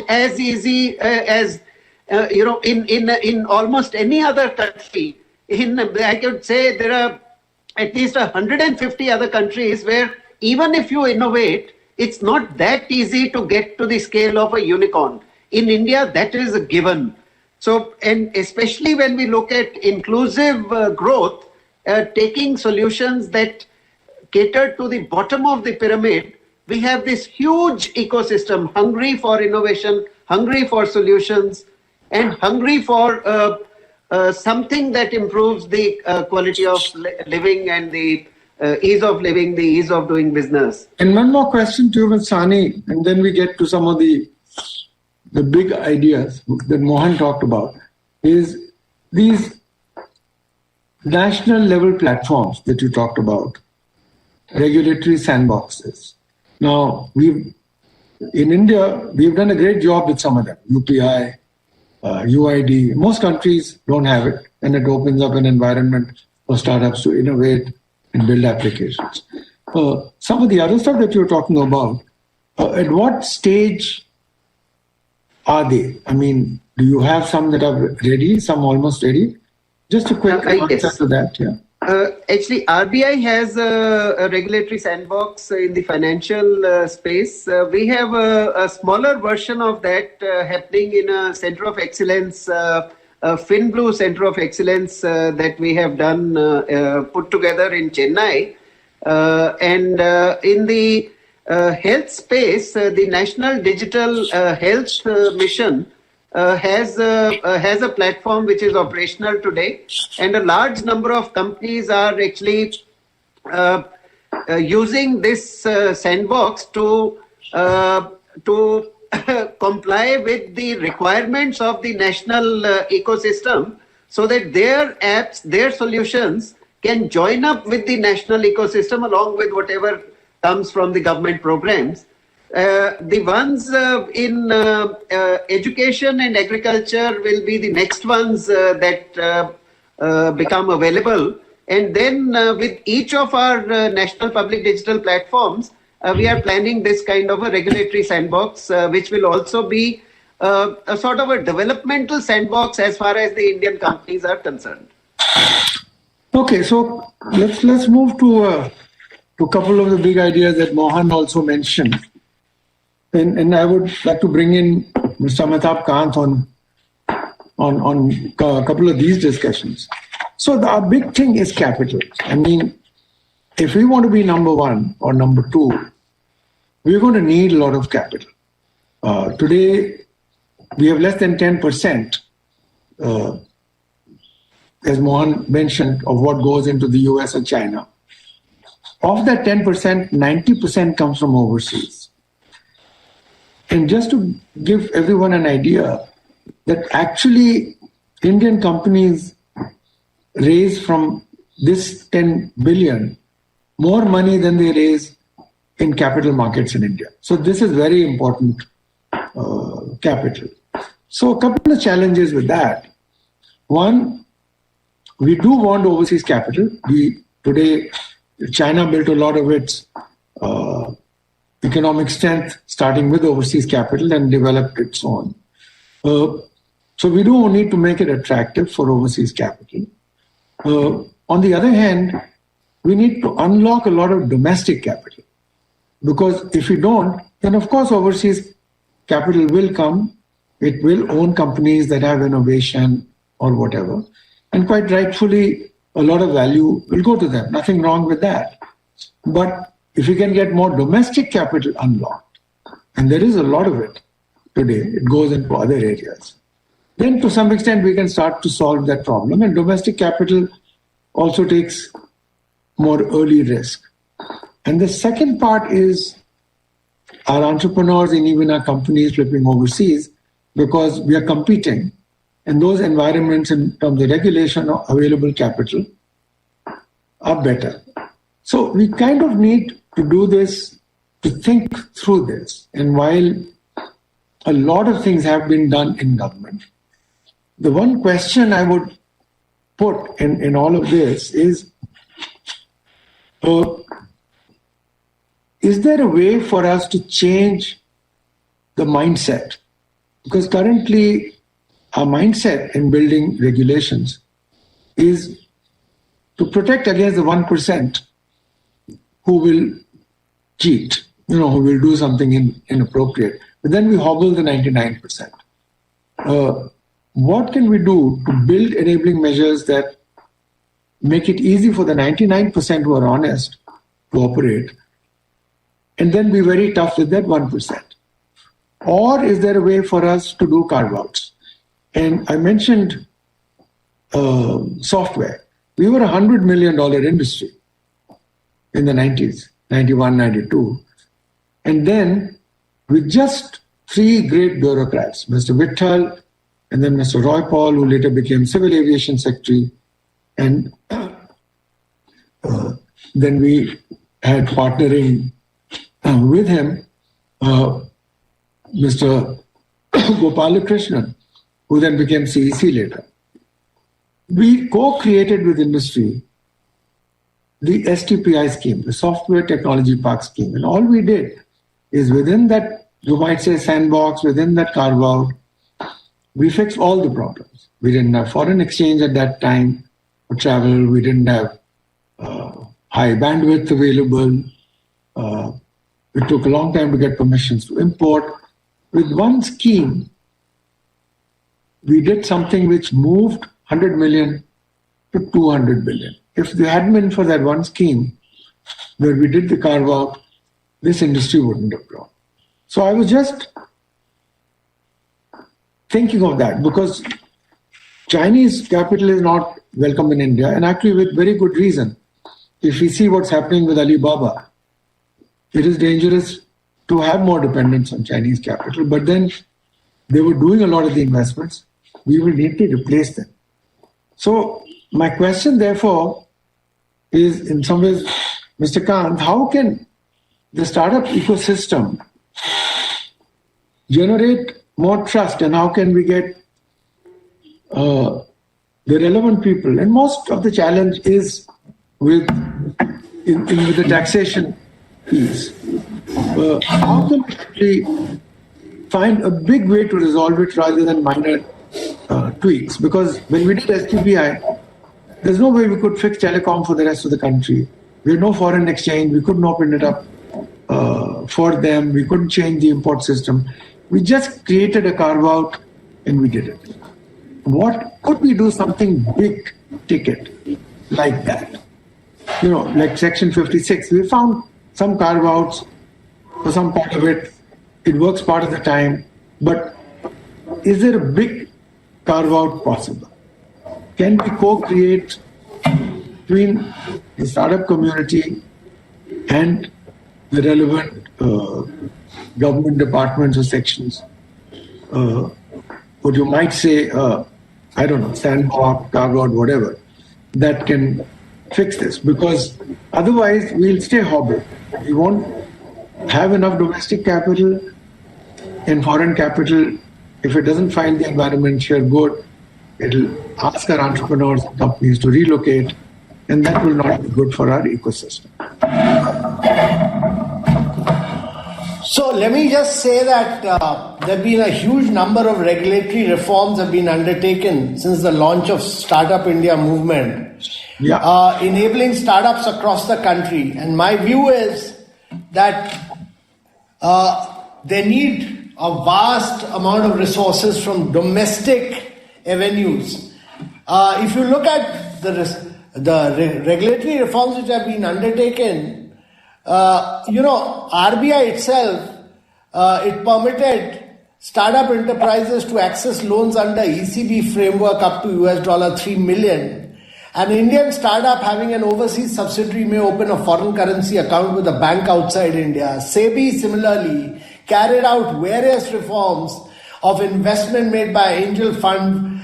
as easy as in almost any other country. I could say there are at least 150 other countries where even if you innovate, it's not that easy to get to the scale of a unicorn. In India, that is a given. So, and especially when we look at inclusive growth, taking solutions that cater to the bottom of the pyramid, we have this huge ecosystem hungry for innovation, hungry for solutions, and hungry for something that improves the quality of living and the ease of living, the ease of doing business. And one more question to you, Sani, and then we get to some of the big ideas that Mohan talked about, is these national level platforms that you talked about, regulatory sandboxes. Now, in India, we've done a great job with some of them, UPI, UID. Most countries don't have it, and it opens up an environment for startups to innovate and build applications. Some of the other stuff that you're talking about, at what stage are they? I mean, do you have some that are ready, some almost ready? Just a quick answer to that, yeah. Actually, RBI has a regulatory sandbox in the financial space. We have a smaller version of that happening in a center of excellence, FinBlue Center of Excellence that we have done, put together in Chennai. And in the health space, the National Digital Health Mission has a platform which is operational today, and a large number of companies are actually using this sandbox to comply with the requirements of the national ecosystem, so that their apps, their solutions can join up with the national ecosystem along with whatever comes from the government programs. The ones in education and agriculture will be the next ones that become available. And then with each of our national public digital platforms, we are planning this kind of a regulatory sandbox, which will also be a sort of a developmental sandbox as far as the Indian companies are concerned. Okay, so let's move to a couple of the big ideas that Mohan also mentioned. And I would like to bring in Mr. Amitabh Kant on a couple of these discussions. So our big thing is capital. I mean, if we want to be number one or number two, we're going to need a lot of capital. Today, we have less than 10%, as Mohan mentioned, of what goes into the US or China. Of that 10%, 90% comes from overseas. And just to give everyone an idea, that actually Indian companies raise from this 10 billion more money than they raise in capital markets in India. So this is very important capital. So a couple of challenges with that. One, we do want overseas capital. Today, China built a lot of its economic strength, starting with overseas capital, and developed its own. So we do need to make it attractive for overseas capital. On the other hand, we need to unlock a lot of domestic capital, because if we don't, then of course overseas capital will come. It will own companies that have innovation or whatever, and quite rightfully, a lot of value will go to them. Nothing wrong with that. But if we can get more domestic capital unlocked, and there is a lot of it today, it goes into other areas, then to some extent we can start to solve that problem. And domestic capital also takes more early risk. And the second part is our entrepreneurs and even our companies flipping overseas, because we are competing. And those environments in terms of regulation or available capital are better. So we kind of need to do this, to think through this. And while a lot of things have been done in government, the one question I would put in all of this is there a way for us to change the mindset? Because currently, our mindset in building regulations is to protect against the 1% who will cheat, who will do something inappropriate. But then we hobble the 99%. What can we do to build enabling measures that make it easy for the 99% who are honest to operate, and then be very tough with that 1%? Or is there a way for us to do carve-outs? And I mentioned software. We were a $100 million industry in the 90s, 91, 92. And then with just three great bureaucrats, Mr. Vittal, and then Mr. Roy Paul, who later became Civil Aviation Secretary, and then we had partnering with him, Mr. Gopalakrishnan, who then became CEC later. We co-created with industry the STPI scheme, the Software Technology Park scheme. And all we did is within that, you might say, sandbox, within that carve-out, we fixed all the problems. We didn't have foreign exchange at that time for travel. We didn't have high bandwidth available. It took a long time to get permissions to import. With one scheme, we did something which moved 100 million to 200 billion. If there hadn't been for that one scheme where we did the carve-out, this industry wouldn't have grown. So I was just thinking of that, because Chinese capital is not welcome in India, and actually with very good reason. If we see what's happening with Alibaba, it is dangerous to have more dependence on Chinese capital, but then they were doing a lot of the investments. We will need to replace them. So my question, therefore, is in some ways, Mr. Kant, how can the startup ecosystem generate more trust, and how can we get the relevant people? And most of the challenge is with the taxation piece. How can we actually find a big way to resolve it rather than minor tweaks? Because when we did STPI, there's no way we could fix telecom for the rest of the country. We had no foreign exchange. We couldn't open it up for them. We couldn't change the import system. we just created a carve out and we did it. What could we do something big ticket like that? Like Section 56, we found some carve outs for some part of it. It works part of the time, but is there a big carve out possible? Can we co-create between the startup community and the relevant government departments or sections? What you might say, I don't know, sandbox, carve out, whatever, that can fix this, because otherwise we'll stay hobbled. We won't have enough domestic capital and foreign capital. If it doesn't find the environment here good, it'll ask our entrepreneurs and companies to relocate, and that will not be good for our ecosystem. So let me just say that there have been a huge number of regulatory reforms have been undertaken since the launch of Startup India movement, enabling startups across the country. And my view is that they need a vast amount of resources from domestic avenues. If you look at the regulatory reforms which have been undertaken, RBI itself, it permitted startup enterprises to access loans under ECB framework up to $3 million. An Indian startup having an overseas subsidiary may open a foreign currency account with a bank outside India. SEBI similarly carried out various reforms of investment made by angel fund,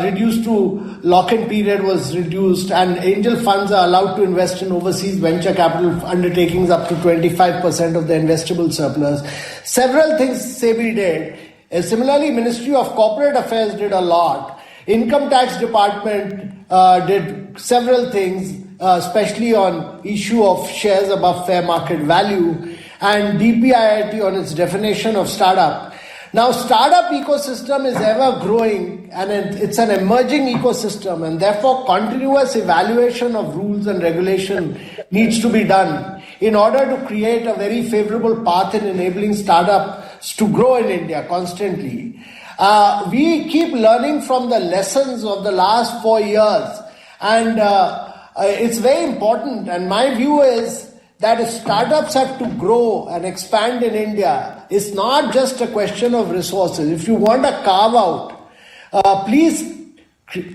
reduced to lock-in period was reduced, and angel funds are allowed to invest in overseas venture capital undertakings up to 25% of the investable surplus. Several things SEBI did. Similarly, Ministry of Corporate Affairs did a lot. Income Tax Department did several things, especially on issue of shares above fair market value, and DPIIT on its definition of startup. Now, startup ecosystem is ever growing, and it's an emerging ecosystem, and therefore continuous evaluation of rules and regulation needs to be done in order to create a very favorable path in enabling startups to grow in India constantly. We keep learning from the lessons of the last 4 years, and it's very important, and my view is that if startups have to grow and expand in India, it's not just a question of resources. If you want a carve out, please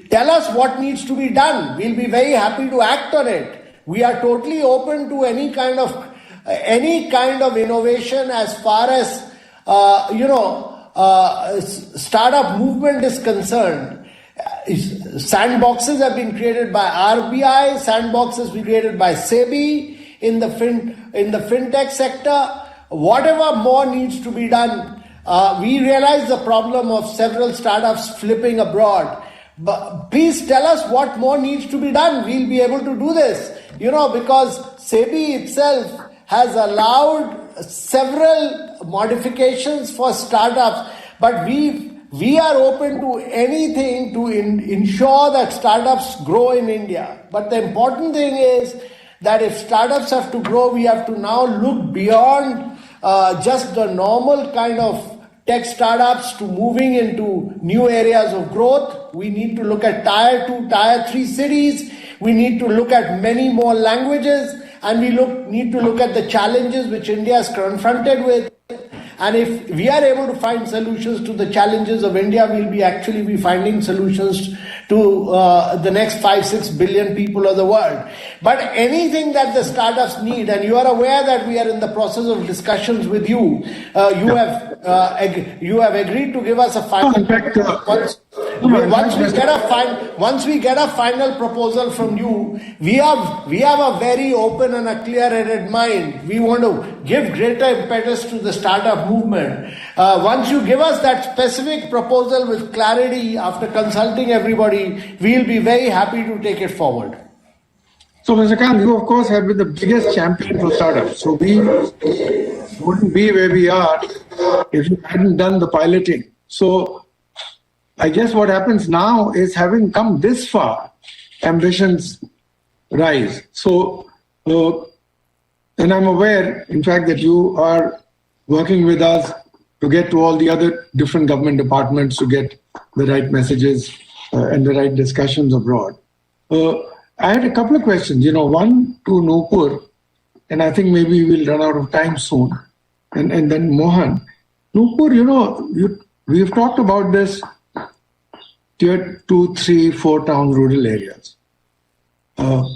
tell us what needs to be done. We'll be very happy to act on it. We are totally open to any kind of innovation as far as startup movement is concerned. Sandboxes have been created by RBI, sandboxes been created by SEBI. In the fintech sector, whatever more needs to be done. We realize the problem of several startups flipping abroad. But please tell us what more needs to be done. We'll be able to do this. Because SEBI itself has allowed several modifications for startups, but we are open to anything to ensure that startups grow in India. But the important thing is that if startups have to grow, we have to now look beyond just the normal kind of tech startups to moving into new areas of growth. We need to look at tier 2, tier 3 cities. We need to look at many more languages, and we need to look at the challenges which India is confronted with. And if we are able to find solutions to the challenges of India, we'll be actually finding solutions to the next 5-6 billion people of the world. But anything that the startups need, and you are aware that we are in the process of discussions with you. You have agreed to give us a final. Once we get a final proposal from you, we have a very open and a clear-headed mind. We want to give greater impetus to the startup movement. Once you give us that specific proposal with clarity after consulting everybody, we'll be very happy to take it forward. So, Mr. Khan, you of course have been the biggest champion for startups. So we wouldn't be where we are if you hadn't done the piloting. So I guess what happens now is, having come this far, ambitions rise. So, and I'm aware, in fact, that you are working with us to get to all the other different government departments to get the right messages and the right discussions abroad. I had a couple of questions, one to Nupur, and I think maybe we'll run out of time soon, and then Mohan. Nupur, we've talked about this tier 2, 3, 4 town rural areas.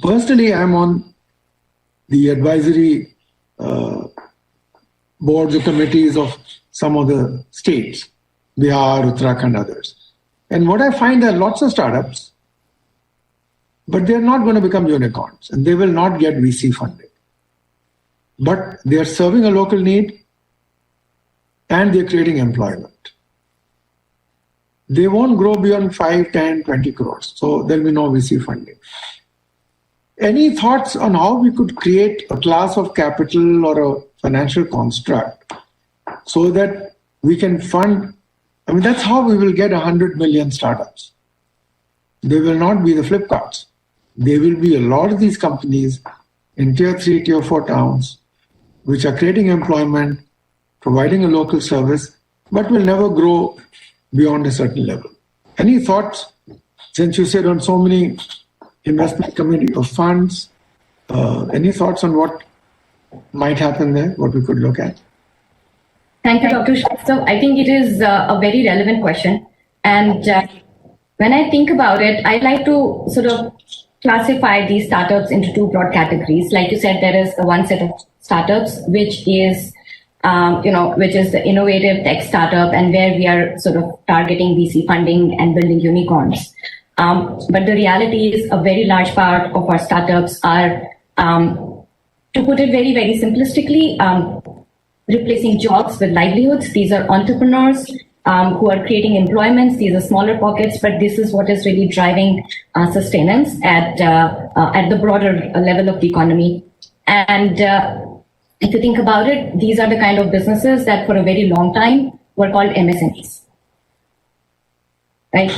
Personally, I'm on the advisory boards or committees of some of the states, Bihar, Uttarakhand, others. And what I find, there are lots of startups, but they're not going to become unicorns and they will not get VC funding. But they're serving a local need and they're creating employment. They won't grow beyond 5, 10, 20 crores. So there'll be no VC funding. Any thoughts on how we could create a class of capital or a financial construct so that we can fund? I mean, that's how we will get 100 million startups. They will not be the Flipkarts. There will be a lot of these companies in tier 3, tier 4 towns, which are creating employment, providing a local service, but will never grow beyond a certain level. Any thoughts, since you said on so many investment committee of funds, any thoughts on what might happen there, what we could look at? Thank you, Dr. Shrestha. I think it is a very relevant question. And when I think about it, I like to sort of classify these startups into two broad categories. Like you said, there is one set of startups, which is the innovative tech startup and where we are sort of targeting VC funding and building unicorns. But the reality is a very large part of our startups are, to put it very, very simplistically, replacing jobs with livelihoods. These are entrepreneurs who are creating employments. These are smaller pockets, but this is what is really driving sustenance at the broader level of the economy. And if you think about it, these are the kind of businesses that for a very long time were called MSMEs, right?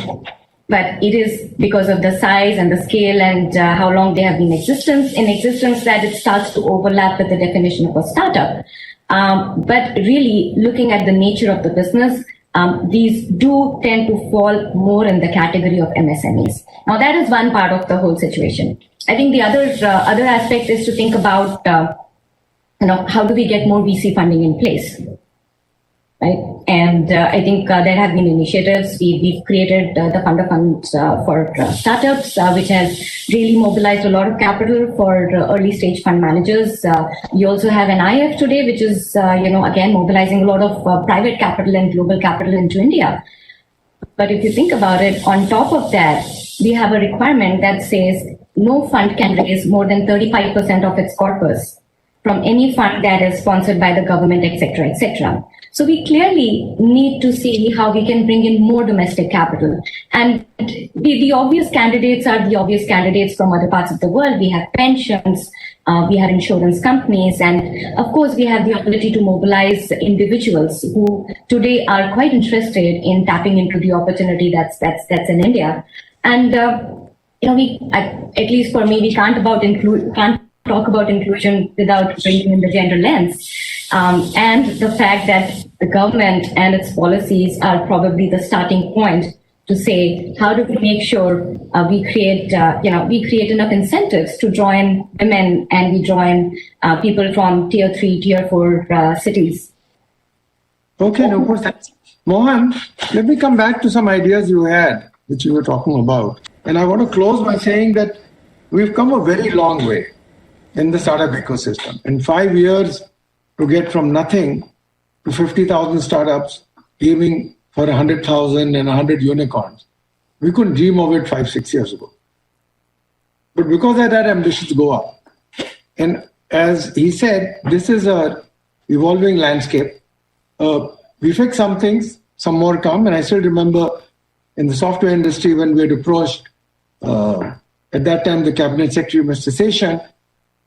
But it is because of the size and the scale and how long they have been in existence that it starts to overlap with the definition of a startup. But really looking at the nature of the business, these do tend to fall more in the category of MSMEs. Now that is one part of the whole situation. I think the other aspect is to think about how do we get more VC funding in place, right? And I think there have been initiatives. We've created the Fund of Funds for startups, which has really mobilized a lot of capital for early stage fund managers. You also have an IF today, which is, again, mobilizing a lot of private capital and global capital into India. But if you think about it, on top of that, we have a requirement that says no fund can raise more than 35% of its corpus from any fund that is sponsored by the government, etc., etc. So we clearly need to see how we can bring in more domestic capital. And the obvious candidates are the obvious candidates from other parts of the world. We have pensions, we have insurance companies, and of course we have the ability to mobilize individuals who today are quite interested in tapping into the opportunity that's in India. And at least for me, we can't talk about inclusion without bringing in the gender lens. And the fact that the government and its policies are probably the starting point to say, how do we make sure we create enough incentives to draw in women and we draw in people from tier 3, tier 4 cities? Okay, no more thanks. Mohan, let me come back to some ideas you had, which you were talking about. And I want to close by saying that we've come a very long way in the startup ecosystem. In 5 years, to get from nothing to 50,000 startups, aiming for 100,000 and 100 unicorns. We couldn't dream of it 5-6 years ago. But because of that, ambitions go up. And as he said, this is a evolving landscape. We fix some things, some more come. And I still remember in the software industry when we had approached, at that time, the Cabinet Secretary, Mr. Seshan,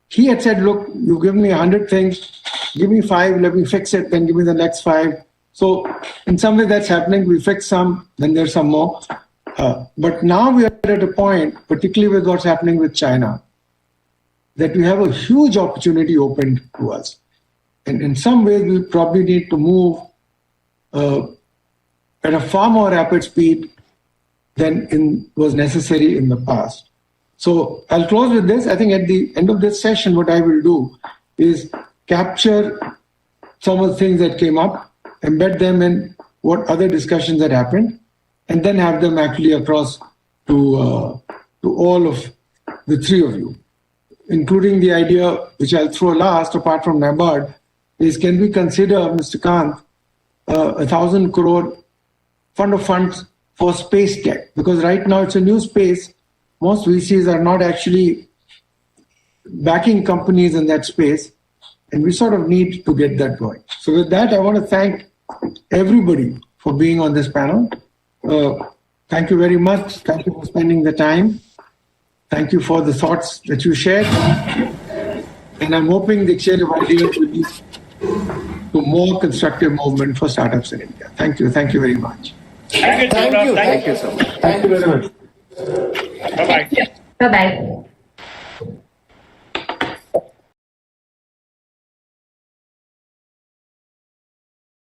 he had said, look, you've given me 100 things, give me 5, let me fix it, then give me the next 5. So in some way that's happening. We fix some, then there's some more. But now we are at a point, particularly with what's happening with China, that we have a huge opportunity opened to us. And in some ways, we probably need to move at a far more rapid speed than was necessary in the past. So I'll close with this. I think at the end of this session, what I will do is capture some of the things that came up, embed them in what other discussions that happened, and then have them actually across to all of the three of you, including the idea, which I'll throw last, apart from NABARD, is can we consider, Mr. Kant, 1,000 crore fund of funds for space tech? Because right now it's a new space. Most VCs are not actually backing companies in that space, and we sort of need to get that going. So with that, I want to thank everybody for being on this panel. Thank you very much. Thank you for spending the time. Thank you for the thoughts that you shared. And I'm hoping the exchange of ideas will lead to more constructive movement for startups in India. Thank you. Thank you very much. Thank you, Thank you. Prarambh. Thank you so much. Thank you very much. Bye-bye. Bye-bye.